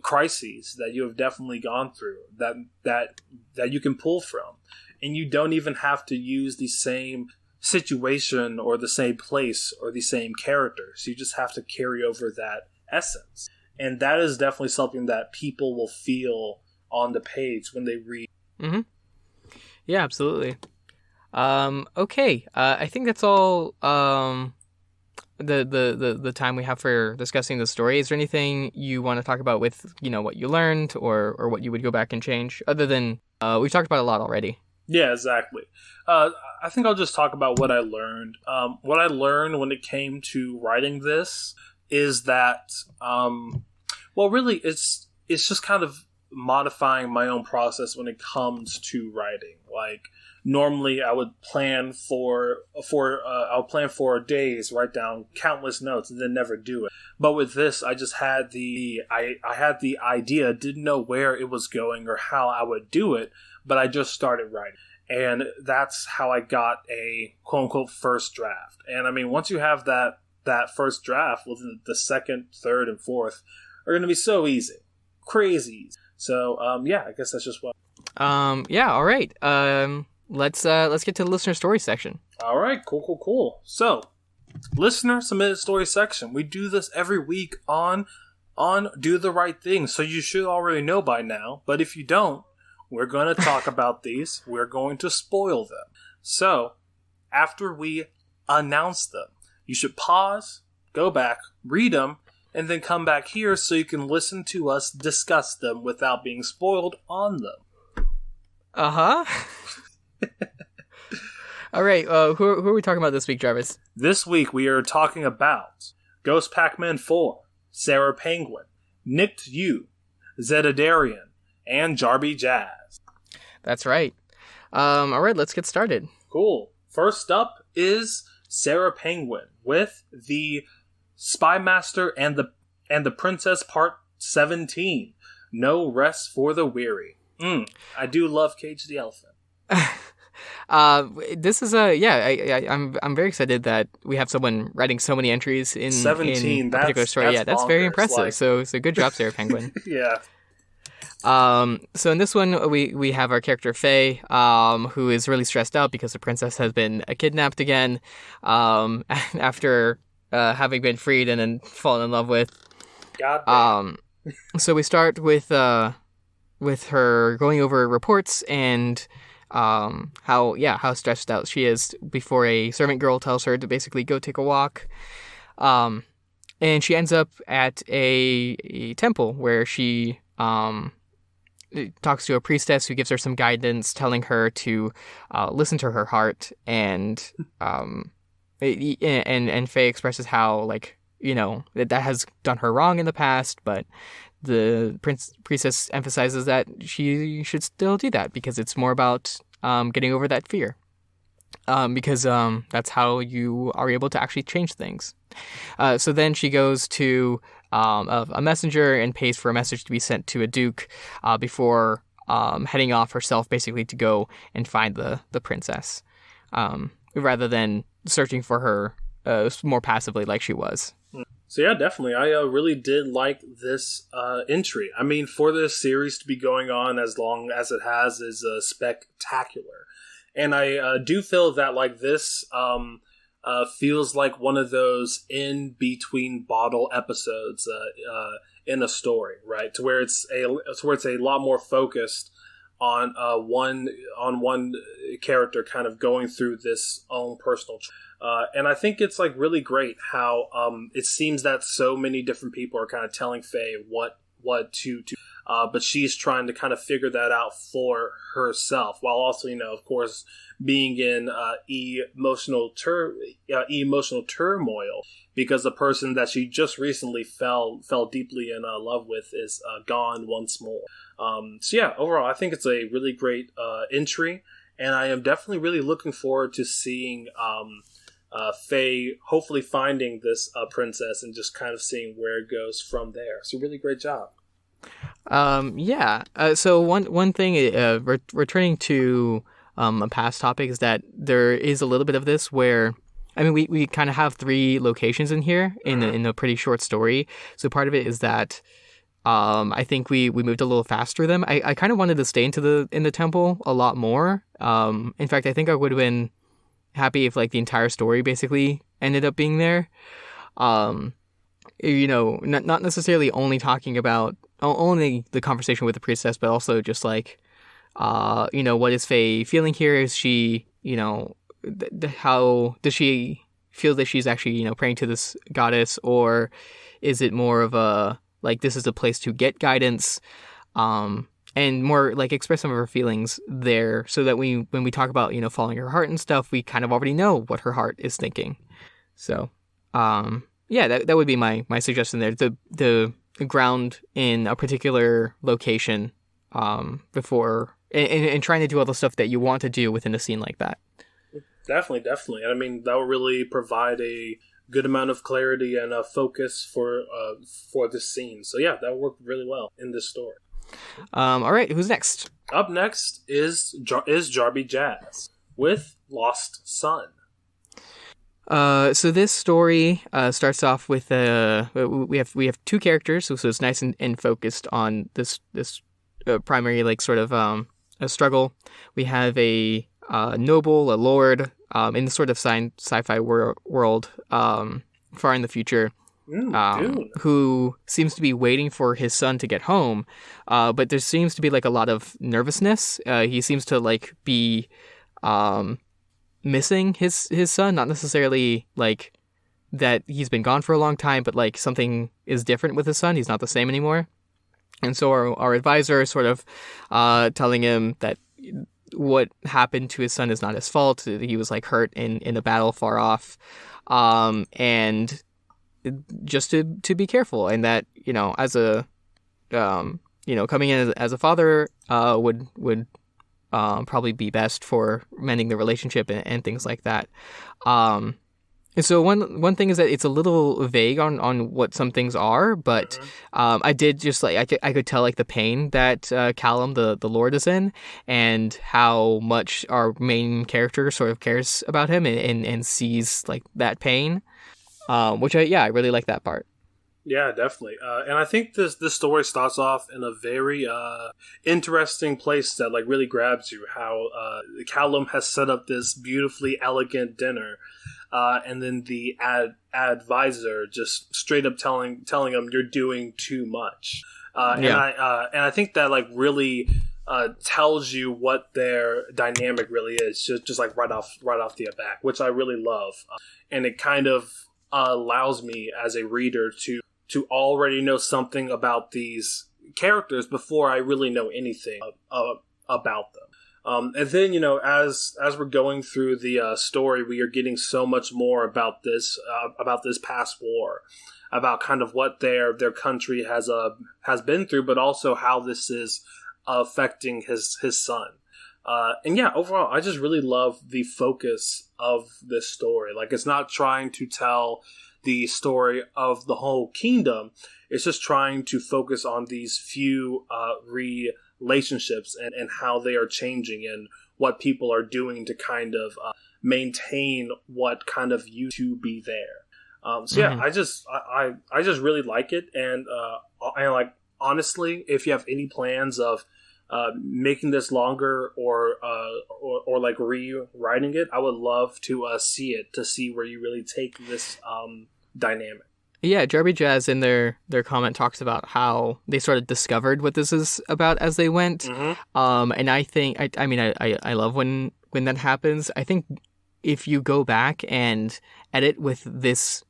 crises that you have definitely gone through that you can pull from, and you don't even have to use the same situation or the same place or the same characters. You just have to carry over that essence, and that is definitely something that people will feel on the page when they read. Mm-hmm. Yeah, absolutely. Okay. I think that's all the time we have for discussing the story. Is there anything you want to talk about with, what you learned or what you would go back and change, other than we've talked about a lot already? Yeah, exactly. I think I'll just talk about what I learned. What I learned when it came to writing this is that, well, really, it's just kind of modifying my own process when it comes to writing. Like, normally I would plan for days, write down countless notes, and then never do it. But with this, I just had I had the idea, didn't know where it was going or how I would do it, but I just started writing. And that's how I got a quote-unquote first draft. And I mean, once you have that first draft, well, the second, third, and fourth are going to be so easy. Crazy easy. So, yeah, I guess that's just what... Yeah, all right. Let's get to the listener story section. All right, cool. So, listener submitted story section. We do this every week on Do the Right Thing, so you should already know by now. But if you don't, we're going to talk about these. We're going to spoil them. So, after we announce them, you should pause, go back, read them, and then come back here so you can listen to us discuss them without being spoiled on them. Uh-huh. All right, who are we talking about this week, Jarvis? This week we are talking about Ghost Pac-Man 4, Sarah Penguin, Nicked You, Zedadarian, and Jarby Jazz. That's right. All right, let's get started. Cool. First up is Sarah Penguin with the Spy Master and the Princess Part 17. No Rest for the Weary. I do love Cage the Elephant. This is I'm very excited that we have someone writing so many entries in 17. In a particular story. That's very impressive. Like... So good job, Sarah Penguin. Yeah. So in this one, we have our character Faye, who is really stressed out because the princess has been kidnapped again, after having been freed and then fallen in love with. God. So we start with her going over reports and how stressed out she is before a servant girl tells her to basically go take a walk. And she ends up at a temple where she talks to a priestess who gives her some guidance, telling her to listen to her heart, and Faye expresses how, like, you know, that has done her wrong in the past, but the priestess emphasizes that she should still do that because it's more about getting over that fear, because that's how you are able to actually change things. So then she goes to a messenger and pays for a message to be sent to a duke before heading off herself, basically to go and find the princess, rather than searching for her more passively like she was. So yeah, definitely. I really did like this entry. I mean, for this series to be going on as long as it has is spectacular. And I do feel that, like, this feels like one of those in-between bottle episodes in a story, right? To where it's a lot more focused on one character kind of going through this own personal and I think it's, like, really great how it seems that so many different people are kind of telling Faye what to but she's trying to kind of figure that out for herself, while also, you know, of course, being in emotional turmoil because the person that she just recently fell deeply in love with is gone once more. So yeah, overall, I think it's a really great entry, and I am definitely really looking forward to seeing Faye hopefully finding this princess and just kind of seeing where it goes from there. So really great job. So one thing, returning to a past topic, is that there is a little bit of this where, I mean, we kind of have 3 locations in here in a pretty short story. So part of it is that I think we moved a little fast through them. I kind of wanted to stay in the temple a lot more. In fact, I think I would have been happy if, like, the entire story basically ended up being there. You know, not necessarily only talking about only the conversation with the priestess, but also just, like, you know, what is Faye feeling here? Is she, you know, how does she feel that she's actually, you know, praying to this goddess, or is it more of a, like, this is a place to get guidance, and more, like, express some of her feelings there, so that when we talk about, you know, following her heart and stuff, we kind of already know what her heart is thinking. So, yeah, that would be my suggestion there. The ground in a particular location before and trying to do all the stuff that you want to do within a scene like that. Definitely. I mean, that will really provide a good amount of clarity and a focus for this scene. So yeah, that worked really well in this story. All right, who's next? Up next is Jarby Jazz with Lost Son. So this story starts off with we have two characters, so it's nice and focused on this primary like sort of a struggle. We have a noble, a lord, in the sort of sci-fi world, far in the future, who seems to be waiting for his son to get home, but there seems to be like a lot of nervousness. He seems to like be missing his son, not necessarily like that he's been gone for a long time, but like something is different with his son. He's not the same anymore. And so our advisor is sort of telling him that what happened to his son is not his fault. He was like hurt in a battle far off, and just to be careful, and that, you know, as a coming in as a father would probably be best for mending the relationship and things like that. And so one thing is that it's a little vague on what some things are, but I did just like I could tell like the pain that Callum the Lord is in, and how much our main character sort of cares about him and sees like that pain, which I really like that part. Yeah, definitely. And I think this story starts off in a very interesting place that like really grabs you. How Callum has set up this beautifully elegant dinner, and then the advisor just straight up telling him you're doing too much. And I think that like really tells you what their dynamic really is, just like right off the bat, which I really love, and it kind of allows me as a reader to already know something about these characters before I really know anything about them. And then, you know, as we're going through the story, we are getting so much more about this past war, about kind of what their country has been through, but also how this is affecting his son. And yeah, overall, I just really love the focus of this story. Like, it's not trying to tell the story of the whole kingdom. It's just trying to focus on these few relationships and how they are changing and what people are doing to kind of maintain what kind of used to be there. So yeah, I just really like it, and like, honestly, if you have any plans of making this longer or like rewriting it, I would love to see it, to see where you really take this dynamic. Yeah, Jarby Jazz in their comment talks about how they sort of discovered what this is about as they went. And I think I love when that happens. I think if you go back and edit with this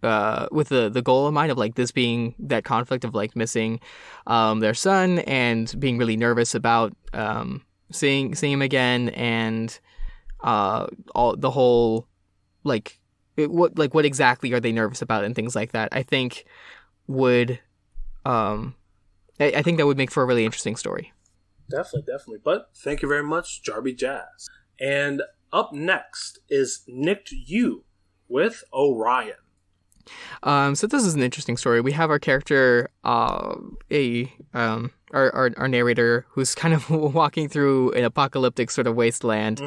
with the goal in mind of like this being that conflict of like missing their son and being really nervous about seeing him again, and all the whole like what exactly are they nervous about and things like that, I think would I think that would make for a really interesting story. Definitely. But thank you very much, Jarby Jazz. And up next is Nicked You with Orion. So this is an interesting story. We have our character, our narrator, who's kind of walking through an apocalyptic sort of wasteland,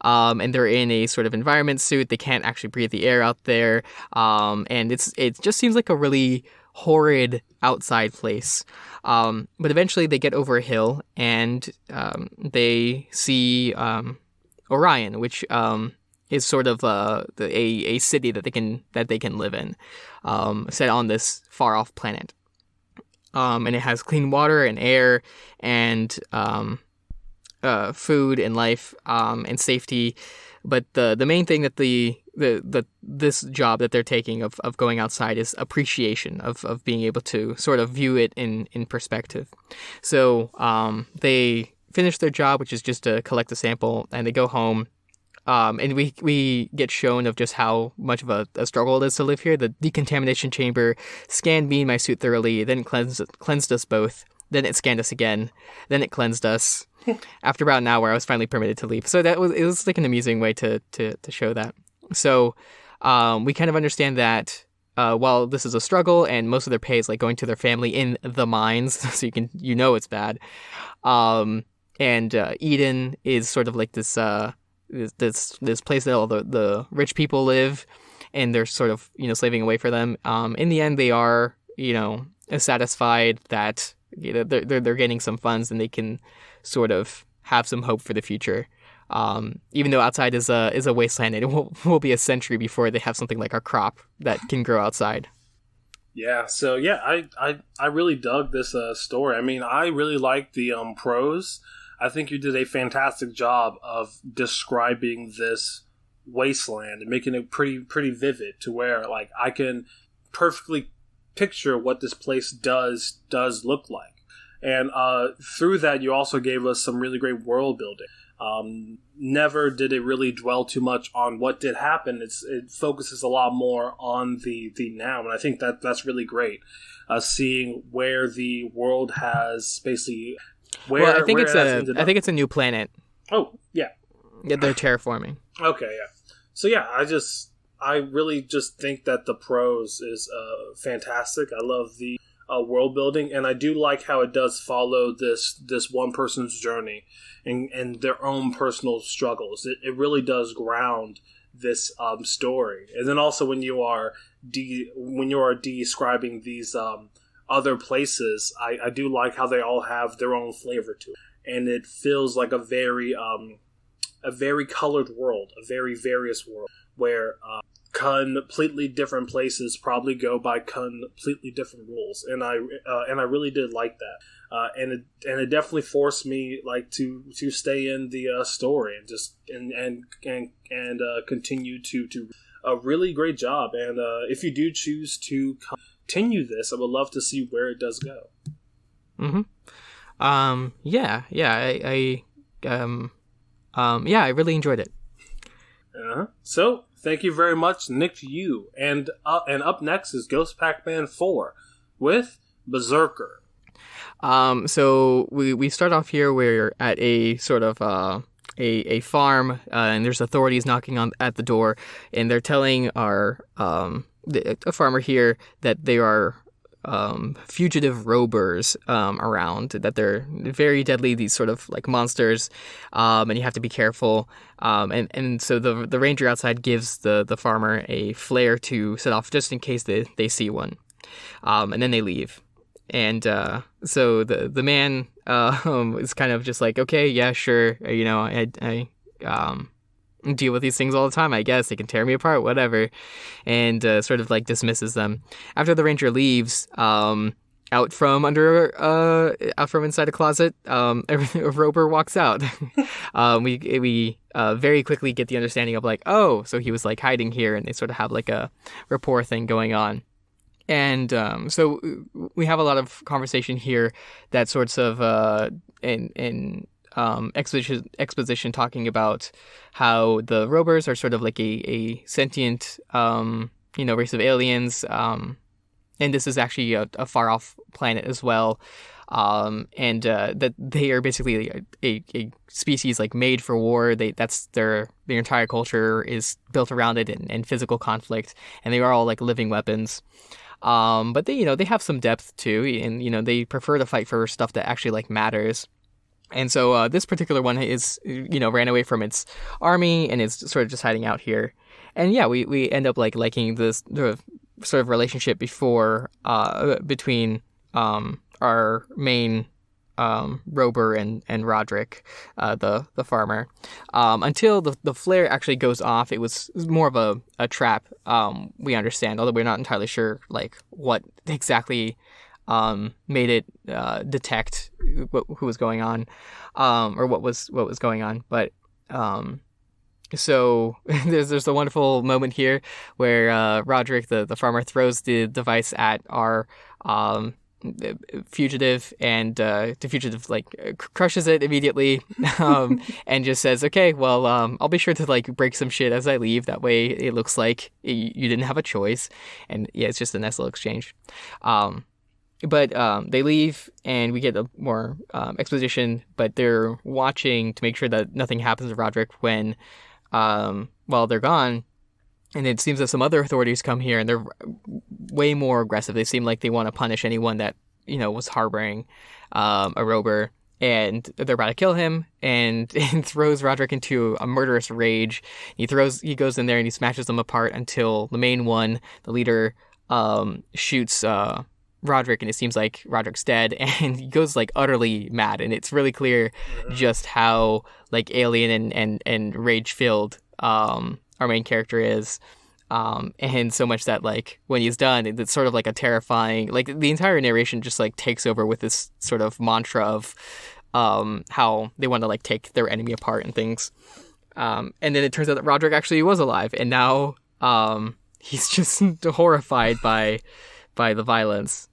and they're in a sort of environment suit. They can't actually breathe the air out there, and it just seems like a really horrid outside place. But eventually they get over a hill and they see Orion, which is sort of a city that they can live in, set on this far off planet, and it has clean water and air and food and life and safety. But the main thing that this job that they're taking of going outside is appreciation of being able to sort of view it in perspective. So they finish their job, which is just to collect a sample, and they go home. And we get shown of just how much of a struggle it is to live here. The decontamination chamber scanned me and my suit thoroughly, then cleansed us both. Then it scanned us again. Then it cleansed us. After about an hour, I was finally permitted to leave. So it was like an amusing way to show that. So we kind of understand that while this is a struggle and most of their pay is like going to their family in the mines, so it's bad. And Eden is sort of like this place that all the rich people live, and they're sort of slaving away for them. In the end, they are satisfied that they're getting some funds and they can sort of have some hope for the future. Even though outside is a wasteland, and it will be a century before they have something like a crop that can grow outside. Yeah, so yeah, I really dug this story. I mean, I really like the prose. I think you did a fantastic job of describing this wasteland and making it pretty vivid to where like I can perfectly picture what this place does look like. And through that, you also gave us some really great world building. Never did it really dwell too much on what did happen. It focuses a lot more on the now, and I think that's really great. Seeing where the world has basically I think it's a new planet. Oh yeah, they're terraforming. Okay, yeah. So yeah, I really just think that the prose is fantastic. I love the world building, and I do like how it does follow this one person's journey and their own personal struggles. It really does ground this story. And then also when you are describing these other places, I do like how they all have their own flavor to it, and it feels like a very colored world, a very various world where completely different places probably go by completely different rules, and I really did like that, and it definitely forced me like to stay in the story and just and continue to a really great job. And if you do choose to continue this, I would love to see where it does go. Yeah, I really enjoyed it. So thank you very much, Nick, to you. And up next is Ghost Pac-Man 4 with Berserker. So we start off here. We're at a sort of a farm, and there's authorities knocking at the door, and they're telling a farmer here that they are fugitive rovers around, that they're very deadly, these sort of like monsters, and you have to be careful. And so the ranger outside gives the farmer a flare to set off just in case they see one. And then they leave. And so the man is kind of just like, okay, yeah, sure, I deal with these things all the time, I guess. They can tear me apart, whatever. And sort of like dismisses them. After the ranger leaves, out from inside a closet, a roper walks out. We very quickly get the understanding of like, oh, so he was like hiding here, and they sort of have like a rapport thing going on. And so we have a lot of conversation here that sorts of in exposition talking about how the rovers are sort of like a sentient race of aliens, and this is actually a far off planet as well, and that they are basically a species like made for war. That's their entire culture is built around it and physical conflict, and they are all like living weapons. But they have some depth too, and they prefer to fight for stuff that actually like matters. And so this particular one is ran away from its army and is sort of just hiding out here. And yeah, we end up like liking the sort of relationship between our main Rober and Roderick, the farmer, until the flare actually goes off. It was more of a trap, we understand, although we're not entirely sure like what exactly made it detect who was going on, or what was going on. But so there's a wonderful moment here where Roderick, the farmer, throws the device at our fugitive, and the fugitive like crushes it immediately, and just says, okay, well, I'll be sure to like break some shit as I leave, that way it looks like you didn't have a choice. And yeah, it's just a nice little exchange. But they leave, and we get a more exposition. But they're watching to make sure that nothing happens to Roderick while they're gone. And it seems that some other authorities come here, and they're way more aggressive. They seem like they want to punish anyone that was harboring a rover, and they're about to kill him. And throws Roderick into a murderous rage. He goes in there and he smashes them apart until the main one, the leader, shoots Roderick, and it seems like Roderick's dead, and he goes like utterly mad, and it's really clear just how like alien and rage filled our main character is, and so much that like when he's done, it's sort of like a terrifying, like the entire narration just like takes over with this sort of mantra of how they want to like take their enemy apart and things, and then it turns out that Roderick actually was alive, and now he's just horrified by the violence.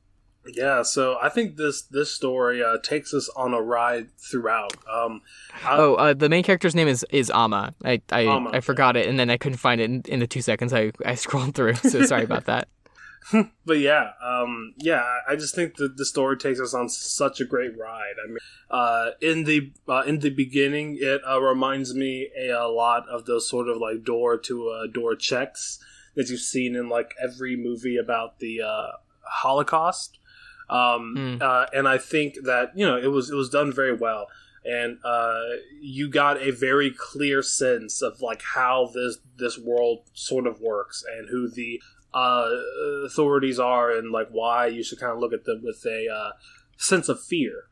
Yeah, so I think this story takes us on a ride throughout. The main character's name is Amma. I forgot it, and then I couldn't find it in the 2 seconds I scrolled through. So sorry about that. But I just think that the story takes us on such a great ride. I mean, in the beginning, it reminds me a lot of those sort of like door to door checks that you've seen in like every movie about the Holocaust. And I think that it was done very well, and you got a very clear sense of like how this world sort of works, and who the authorities are, and like why you should kind of look at them with a sense of fear.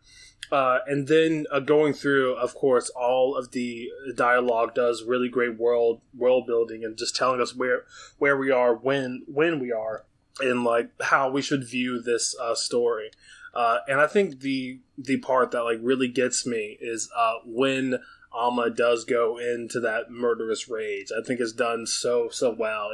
And then going through, of course, all of the dialogue does really great world building, and just telling us where we are when we are, and like how we should view this story. And I think the part that like really gets me is when Amma does go into that murderous rage. I think it's done so well.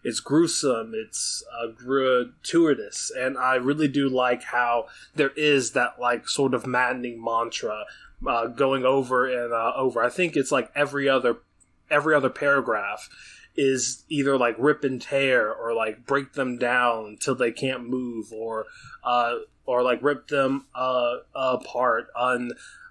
It's gruesome, it's gratuitous, and I really do like how there is that like sort of maddening mantra going over and over. I think it's like every other paragraph is either like rip and tear, or like break them down till they can't move, or like rip them apart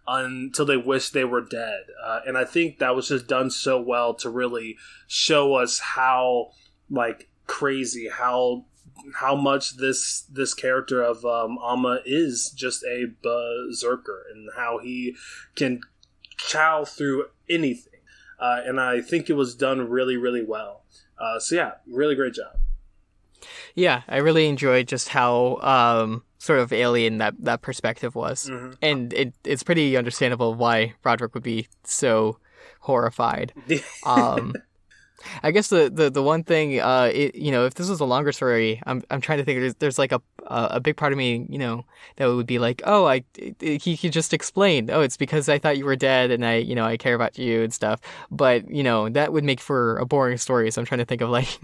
until they wish they were dead. And I think that was just done so well to really show us how like crazy, how much this character of Amma is just a berserker, and how he can chow through anything. And I think it was done really, really well. So yeah, really great job. Yeah, I really enjoyed just how sort of alien that perspective was. Mm-hmm. And it's pretty understandable why Roderick would be so horrified. I guess the one thing, if this was a longer story, I'm trying to think. There's like a big part of me, that would be like, he could just explain. Oh, it's because I thought you were dead, and I care about you and stuff. But that would make for a boring story. So I'm trying to think of like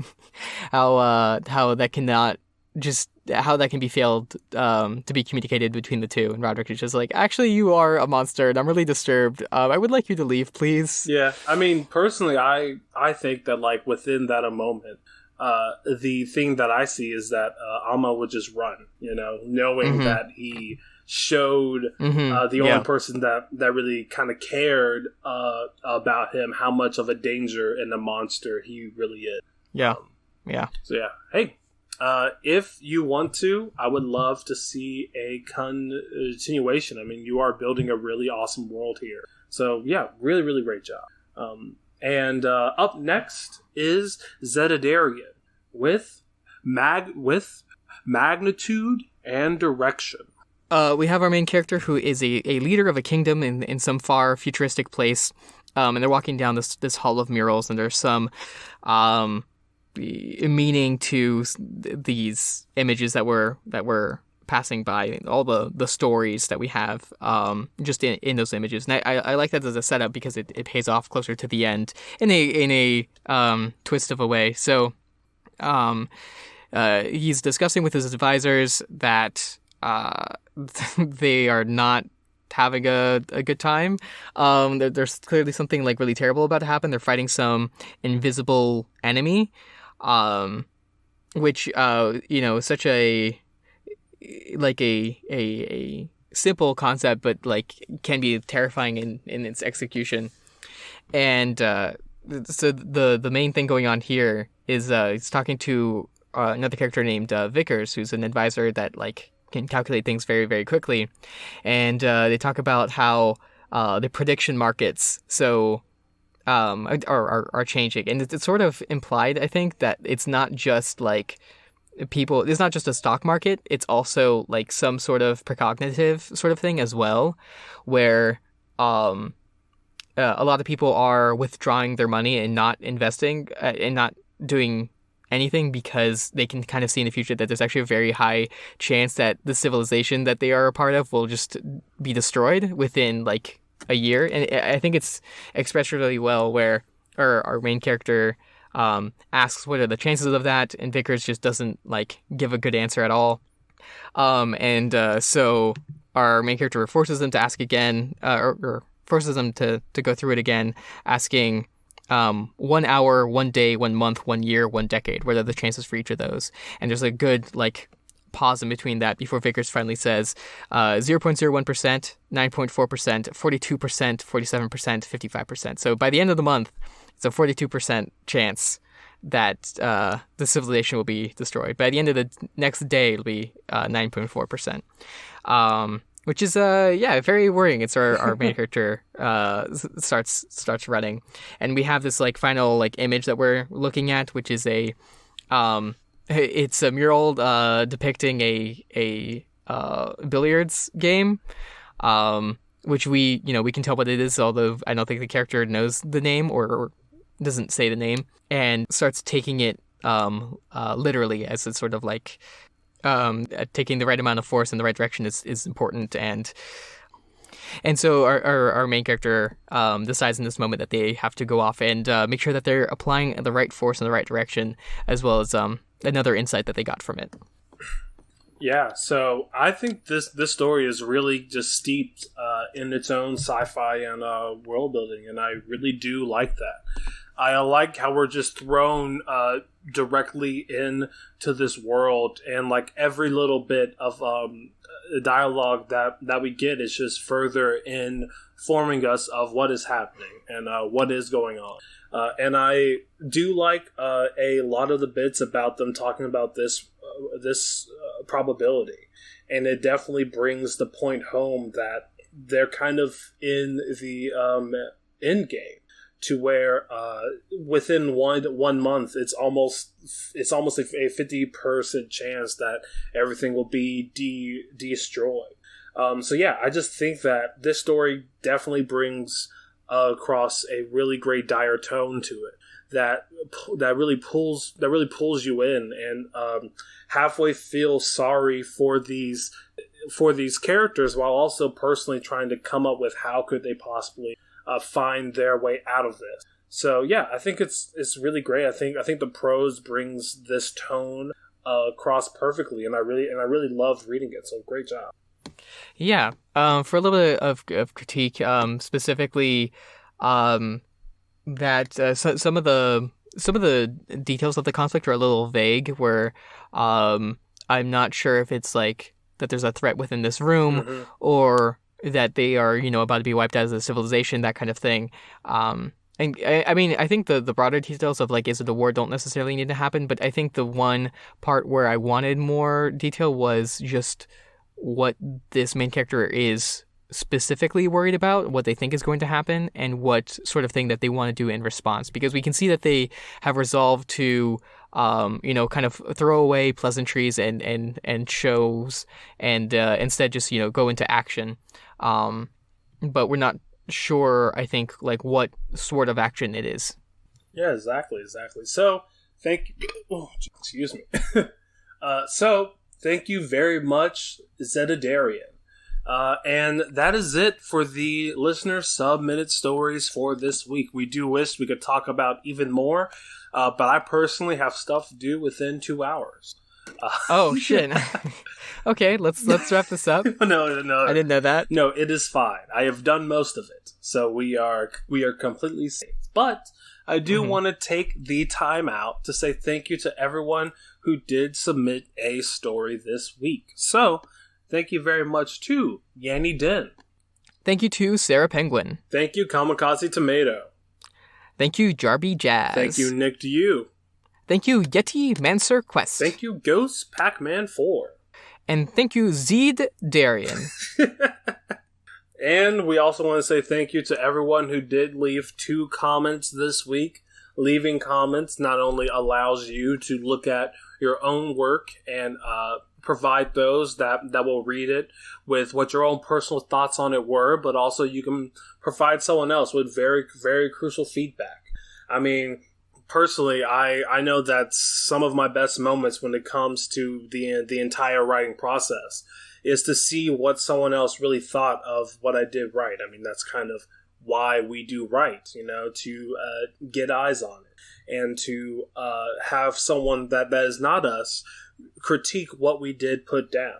how that cannot just how that can be failed to be communicated between the two. And Roderick is just like, actually, you are a monster, and I'm really disturbed. I would like you to leave, please. Yeah, I mean, personally, I think that like within that a moment, the thing that I see is that Amma would just run, knowing mm-hmm. that he showed mm-hmm. The only person that really kind of cared about him, how much of a danger and a monster he really is. Yeah. So yeah, hey. If you want to, I would love to see a continuation. I mean, you are building a really awesome world here. So, yeah, really, really great job. And up next is Zedidarian with magnitude and direction. We have our main character who is a leader of a kingdom in some far futuristic place. And they're walking down this hall of murals, and there's some meaning to these images that we're passing by, all the stories that we have just in those images. And I like that as a setup because it pays off closer to the end in a twist of a way. So he's discussing with his advisors that they are not having a good time. There's clearly something like really terrible about to happen. They're fighting some invisible enemy, which such a like a simple concept, but like can be terrifying in its execution. And so the main thing going on here is he's talking to another character named Vickers, who's an advisor that like can calculate things very, very quickly. And they talk about how the prediction markets are changing, and it's sort of implied, I think, that it's not just like it's not just a stock market, it's also like some sort of precognitive sort of thing as well, where a lot of people are withdrawing their money and not investing and not doing anything because they can kind of see in the future that there's actually a very high chance that the civilization that they are a part of will just be destroyed within like a year. And I think it's expressed really well where our main character asks what are the chances of that, and Vickers just doesn't like give a good answer at all. So our main character forces them to ask again, or forces them to go through it again, asking 1 hour, 1 day, 1 month, 1 year, 1 decade. What are the chances for each of those? And there's a good like pause in between that before Vickers finally says 0.01%, 9.4%, 42%, 47%, 55%. So by the end of the month, it's a 42% chance that the civilization will be destroyed. By the end of the next day, it'll be 9.4%. Which is very worrying. It's our main character starts running, and we have this like final like image that we're looking at, which is it's a mural depicting a billiards game, which we can tell what it is, although I don't think the character knows the name or doesn't say the name, and starts taking it literally as it's sort of like. Taking the right amount of force in the right direction is important, and so our main character decides in this moment that they have to go off and make sure that they're applying the right force in the right direction, as well as another insight that they got from it. Yeah, so I think this story is really just steeped in its own sci-fi and world building, and I really do like that. I like how we're just thrown directly into this world, and like every little bit of dialogue that we get is just further informing us of what is happening and what is going on. And I do like a lot of the bits about them talking about this probability, and it definitely brings the point home that they're kind of in the end game. To where within one month, it's almost a 50% chance that everything will be destroyed. So yeah, I just think that this story definitely brings across a really great dire tone to it that really pulls you in, and halfway feel sorry for these characters while also personally trying to come up with how could they possibly find their way out of this. So yeah, I think it's really great. I think the prose brings this tone across perfectly, and I really loved reading it. So great job. Yeah. For a little bit of critique, specifically, that some of the details of the conflict are a little vague. Where I'm not sure if it's like that there's a threat within this room, or that they are, about to be wiped out as a civilization, that kind of thing. And I mean, I think the broader details of like, is it a war, don't necessarily need to happen. But I think the one part where I wanted more detail was just what this main character is specifically worried about, what they think is going to happen, and what sort of thing that they want to do in response. Because we can see that they have resolved to kind of throw away pleasantries and shows, and instead just go into action. But we're not sure, I think, like what sort of action it is. Yeah, exactly. So excuse me. So thank you very much, Zedidarian. And that is it for the listener submitted stories for this week. We do wish we could talk about even more, but I personally have stuff to do within 2 hours. Oh shit! Okay, let's wrap this up. No, I didn't know that. No, it is fine. I have done most of it, so we are completely safe. But I do want to take the time out to say thank you to everyone who did submit a story this week. So, thank you very much to Yanni Den. Thank you to Sarah Penguin. Thank you, Kamikaze Tomato. Thank you, Jarby Jazz. Thank you, Nick to you. Thank you, Yeti Mansur Quest. Thank you, Ghost Pac-Man 4. And thank you, Zed Darian. And we also want to say thank you to everyone who did leave 2 comments this week. Leaving comments not only allows you to look at your own work and provide those that will read it with what your own personal thoughts on it were, but also you can provide someone else with very, very crucial feedback. I mean, personally, I know that some of my best moments when it comes to the entire writing process is to see what someone else really thought of what I did right. I mean, that's kind of why we do write, to get eyes on it and to have someone that is not us critique what we did put down.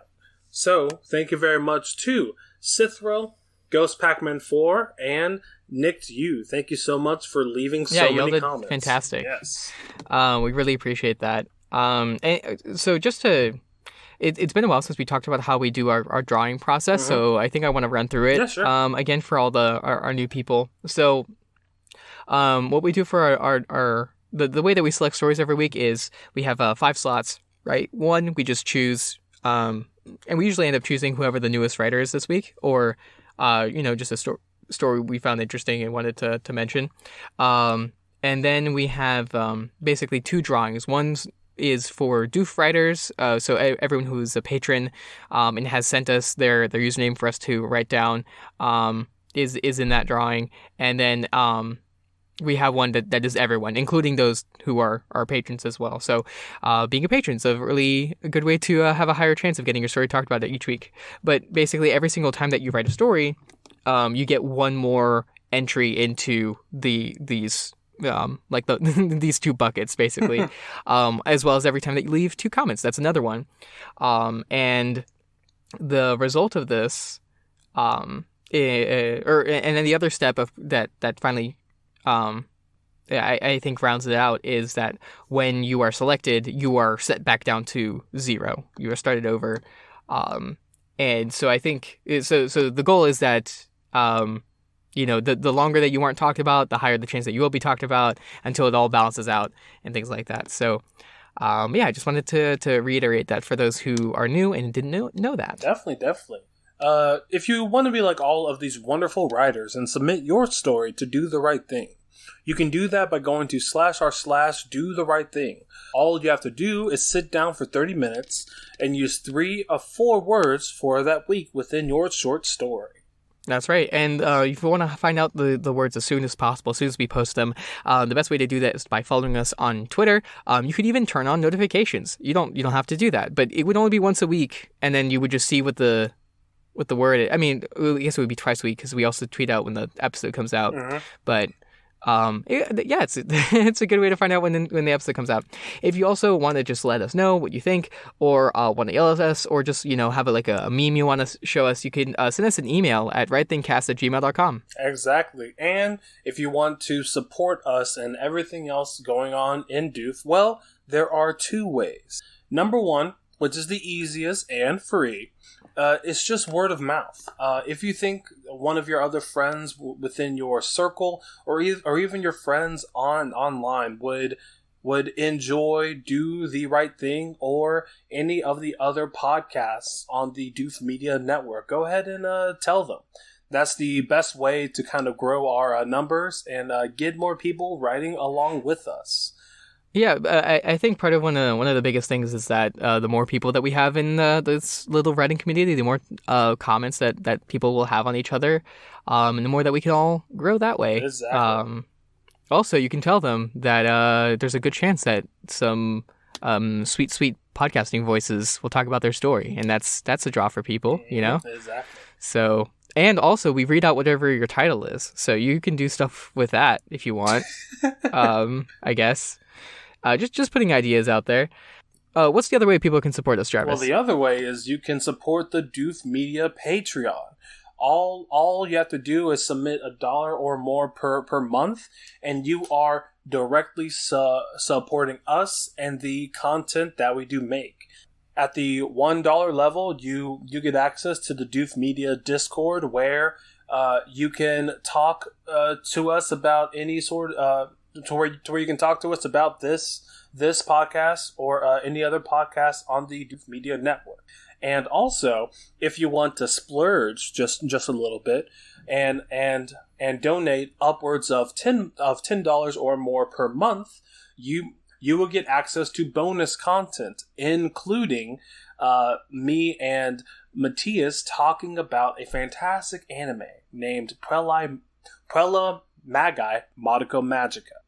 So, thank you very much to Cithro, Ghost Pac-Man 4, and Nick to you. Thank you so much for leaving so many comments. Fantastic. Yes. We really appreciate that. And so just to... It's been a while since we talked about how we do our drawing process, so I think I want to run through it. Yeah, sure. Again, for all our new people. So, what we do for the way that we select stories every week is we have 5 slots, right? 1, we just choose, and we usually end up choosing whoever the newest writer is this week, or just a story we found interesting and wanted to mention. And then we have basically 2 drawings. One's is for Doof writers, so everyone who's a patron and has sent us their username for us to write down is in that drawing, and then we have one that is everyone, including those who are our patrons as well. So being a patron is a really good way to have a higher chance of getting your story talked about each week. But basically, every single time that you write a story, you get one more entry into these. These 2 buckets, basically, as well as every time that you leave 2 comments. That's another one. And the result of this, and then the other step of that finally, I think rounds it out is that when you are selected, you are set back down to 0. You are started over. And so I think, so the goal is that, the longer that you aren't talked about, the higher the chance that you will be talked about until it all balances out and things like that. So, I just wanted to reiterate that for those who are new and didn't know that. Definitely. If you want to be like all of these wonderful writers and submit your story to Do the Right Thing, you can do that by going to /r/Do the Right Thing. All you have to do is sit down for 30 minutes and use 3 of 4 words for that week within your short story. That's right. And if you want to find out the words as soon as possible, as soon as we post them, the best way to do that is by following us on Twitter. You could even turn on notifications. You don't have to do that, but it would only be once a week, and then you would just see what the word is. I mean, I guess it would be twice a week because we also tweet out when the episode comes out. But it's a good way to find out when the episode comes out. If you also want to just let us know what you think, or want to yell at us, or just have a meme you want to show us, you can send us an email at rightthingcast@gmail.com. Exactly. And if you want to support us and everything else going on in Doof, well, there are 2 ways. Number 1, which is the easiest and free, it's just word of mouth. If you think one of your other friends within your circle, or even your friends online would enjoy Do the Right Thing or any of the other podcasts on the Doof Media Network, go ahead and tell them. That's the best way to kind of grow our numbers and get more people writing along with us. Yeah, I think part of one of the biggest things is that the more people that we have in this little writing community, the more comments that people will have on each other, and the more that we can all grow that way. Exactly. Also, you can tell them that there's a good chance that some sweet podcasting voices will talk about their story, and that's a draw for people, Exactly. So, and also we read out whatever your title is, so you can do stuff with that if you want. I guess. Just putting ideas out there. What's the other way people can support us, Travis? Well, the other way is you can support the Doof Media Patreon. All you have to do is submit $1 or more per month, and you are directly supporting us and the content that we do make. At the $1 level, you get access to the Doof Media Discord, where you can talk to us about any sort to where you can talk to us about this podcast or any other podcast on the Doof Media Network. And also, if you want to splurge just a little bit and donate upwards of $10 or more per month, you will get access to bonus content, including me and Matthias talking about a fantastic anime named Prella Magi Modico Magica.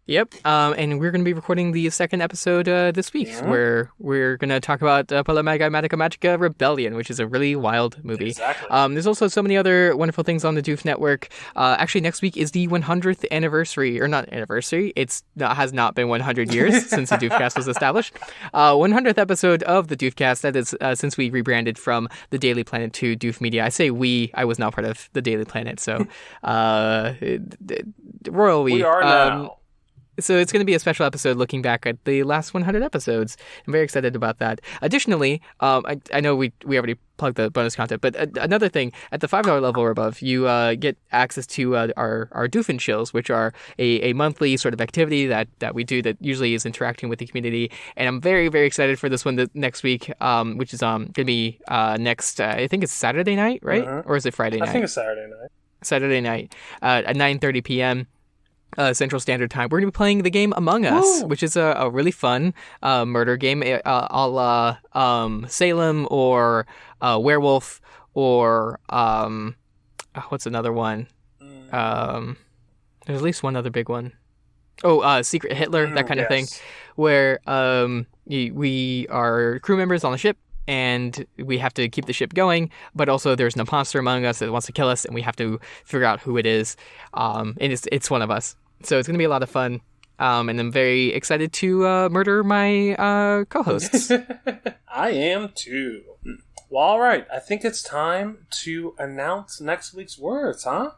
Yep, and we're going to be recording the second episode this week, where we're going to talk about Prella Magi Modico Magica Rebellion, which is a really wild movie. Exactly. There's also so many other wonderful things on the Doof Network. Actually, next week is the 100th anniversary, or not anniversary, has not been 100 years since the Doofcast was established. 100th episode of the Doofcast, that is since we rebranded from the Daily Planet to Doof Media. I say we, I was not part of the Daily Planet, so royal we. We are now. So it's going to be a special episode looking back at the last 100 episodes. I'm very excited about that. Additionally, I know we already plugged the bonus content, but another thing, at the $5 level or above, you get access to our Doofin Chills, which are a monthly sort of activity that we do that usually is interacting with the community. And I'm very, very excited for this one next week, which is going to be next, I think it's Saturday night, right? Or is it Friday night? I think it's Saturday night. Saturday night at 9:30 p.m. Central Standard Time. We're going to be playing the game Among Us, which is a really fun murder game a la Salem or Werewolf or what's another one? There's at least one other big one. Secret Hitler, that kind of thing, where we are crew members on the ship, and we have to keep the ship going, but also there's an imposter among us that wants to kill us, and we have to figure out who it is. And it's one of us. So it's going to be a lot of fun. And I'm very excited to murder my co-hosts. I am too. Well, all right. I think it's time to announce next week's words, huh?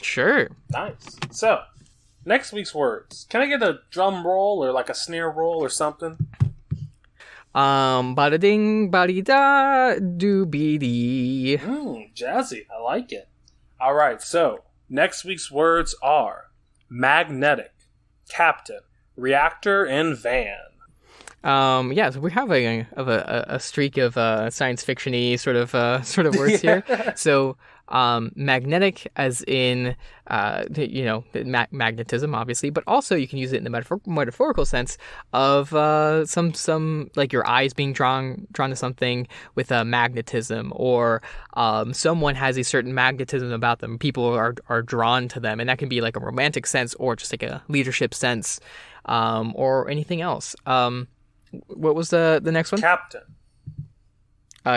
Sure. Nice. So, next week's words. Can I get a drum roll or like a snare roll or something? Bada ding, bada da, doobie dee. Jazzy. I like it. All right. So, next week's words are magnetic, captain, reactor, and van. So we're having a streak of science fiction-y sort of words here. So magnetic, as in magnetism, obviously, but also you can use it in the metaphorical sense of some like your eyes being drawn to something with a magnetism, or someone has a certain magnetism about them. People are drawn to them, and that can be like a romantic sense or just like a leadership sense, or anything else. What was the next one? Captain.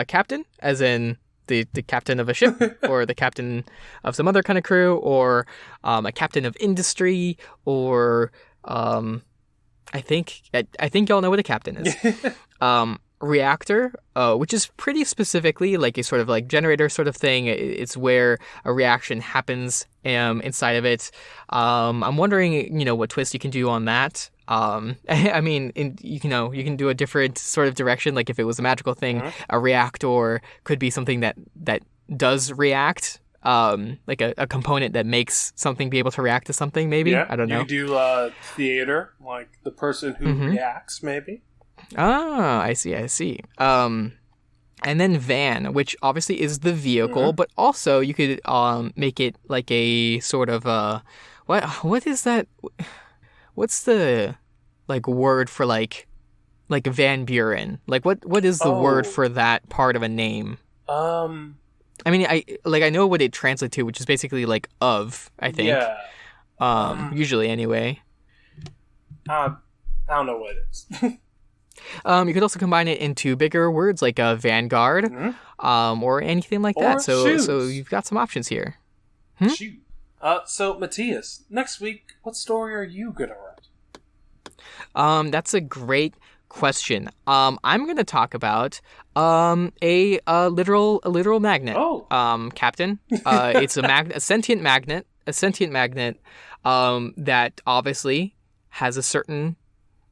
Captain, as in the captain of a ship, or the captain of some other kind of crew, or a captain of industry, or I think y'all know what a captain is. Reactor, which is pretty specifically like a sort of like generator sort of thing. It's where a reaction happens inside of it. I'm wondering, what twist you can do on that. I mean, you can do a different sort of direction. Like if it was a magical thing, a reactor could be something that does react. Like a component that makes something be able to react to something. Maybe. Yeah, I don't know. You do theater, like the person who reacts. Maybe. Ah, I see. And then van, which obviously is the vehicle, but also you could make it like a sort of what is that? What's the like word for like Van Buren? Like what is the word for that part of a name? I mean, I know what it translates to, which is basically like of, I think. Yeah. Usually anyway. I don't know what it is. You could also combine it into bigger words like vanguard, or anything like that. So you've got some options here. Shoot. So Matthias, next week, what story are you gonna write? That's a great question. I'm gonna talk about a literal magnet. Oh. Captain. It's a sentient magnet. that obviously has a certain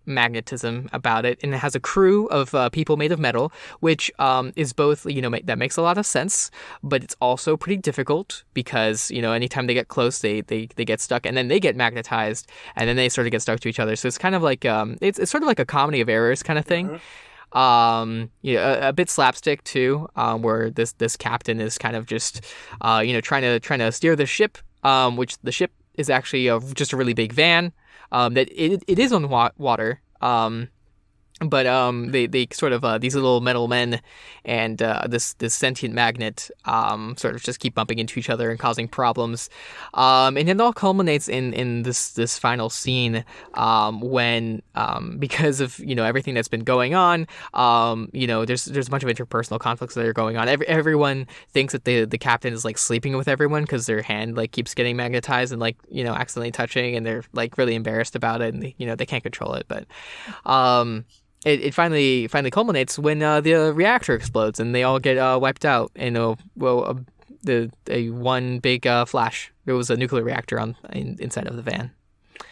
magnetism about it, and it has a crew of people made of metal, which is both, that makes a lot of sense, but it's also pretty difficult because, anytime they get close, they get stuck, and then they get magnetized, and then they sort of get stuck to each other. So it's kind of like it's sort of like a comedy of errors kind of thing. A bit slapstick too, where this captain is kind of just trying to steer the ship, which the ship is actually just a really big van. That it is on water, but they sort of these little metal men and this sentient magnet sort of just keep bumping into each other and causing problems, and it all culminates in this final scene when because of everything that's been going on, there's a bunch of interpersonal conflicts that are going on. Everyone thinks that the captain is like sleeping with everyone because their hand like keeps getting magnetized and accidentally touching, and they're like really embarrassed about it, and they can't control it, but It finally culminates when the reactor explodes and they all get wiped out in a one big flash. There was a nuclear reactor inside of the van.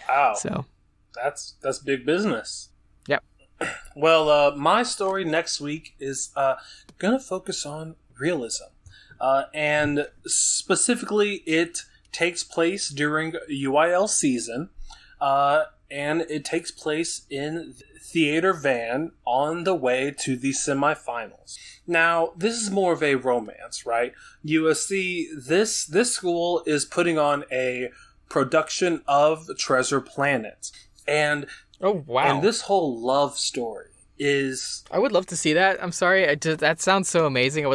Wow. So that's big business. Yep. Well, my story next week is gonna focus on realism, and specifically, it takes place during UIL season, and it takes place in theater van on the way to the semifinals. Now, this is more of a romance, right? USC, this school is putting on a production of Treasure Planet. And oh wow. And this whole love story is... I would love to see that. I'm sorry. That sounds so amazing. I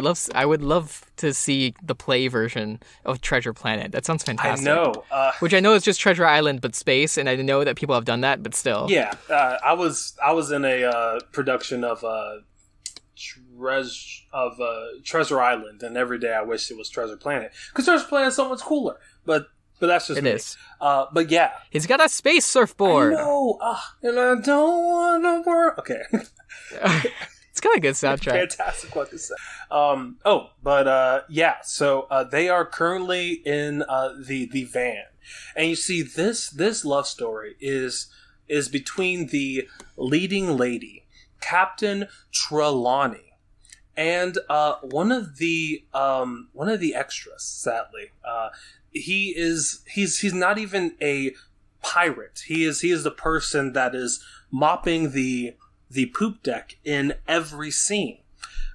would love to see the play version of Treasure Planet. That sounds fantastic. I know. Which I know is just Treasure Island, but space, and I know that people have done that, but still. Yeah. I was in a production of Treasure Island, and every day I wish it was Treasure Planet. Because Treasure Planet is so much cooler. But that's just it me. Is. But yeah. He's got a space surfboard. I know. And I don't want to work. Okay. It's got a good soundtrack. Fantastic what to say. Yeah. So they are currently in the van, and you see this love story is between the leading lady, Captain Trelawney, and one of the extras. Sadly, he's not even a pirate. He is the person that is mopping the poop deck in every scene.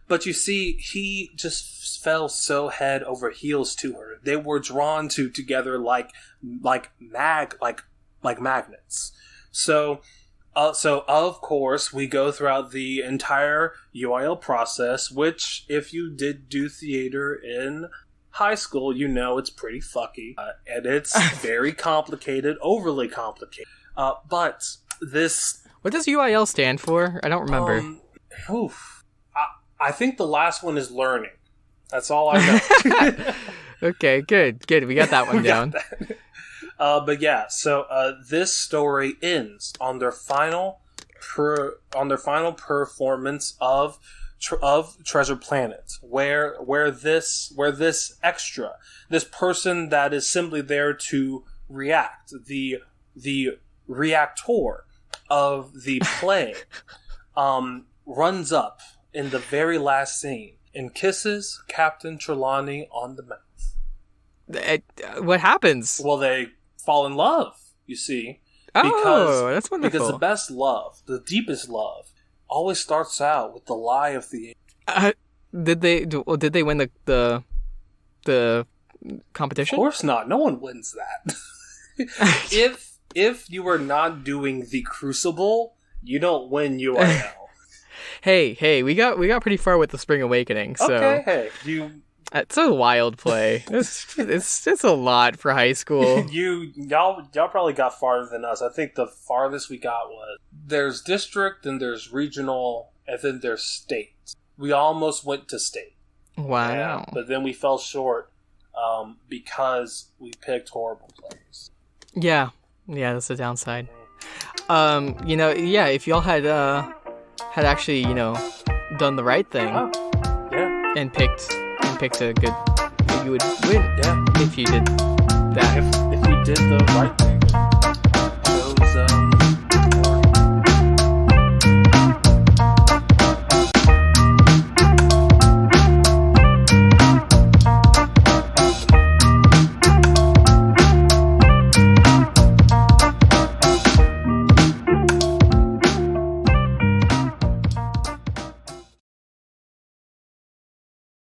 But you see, he just fell so head over heels to her. They were drawn together like magnets. So of course we go throughout the entire UIL process, which if you did do theater in high school, it's pretty fucky, and it's very complicated, overly complicated. But this... What does UIL stand for? I don't remember. I think the last one is learning. That's all I know. Okay, good. We got that one down. But yeah, so this story ends on their final performance of Treasure Planet, where this extra, this person that is simply there to react, the reactor of the play, runs up in the very last scene and kisses Captain Trelawney on the mouth. What happens? Well, they fall in love, you see. That's wonderful. Because the best love, the deepest love, always starts out with the lie of the... Did they win the competition? Of course not. No one wins that. If you are not doing the Crucible, you don't win UIL. Hey, we got pretty far with the Spring Awakening. So okay, hey, it's a wild play. It's a lot for high school. Y'all probably got farther than us. I think the farthest we got was there's district, and there's regional, and then there's state. We almost went to state. Wow. Yeah, but then we fell short because we picked horrible plays. Yeah, that's the downside. If y'all had actually, done the right thing, and picked a good, you would win. Yeah, if you did that. If we did the right thing.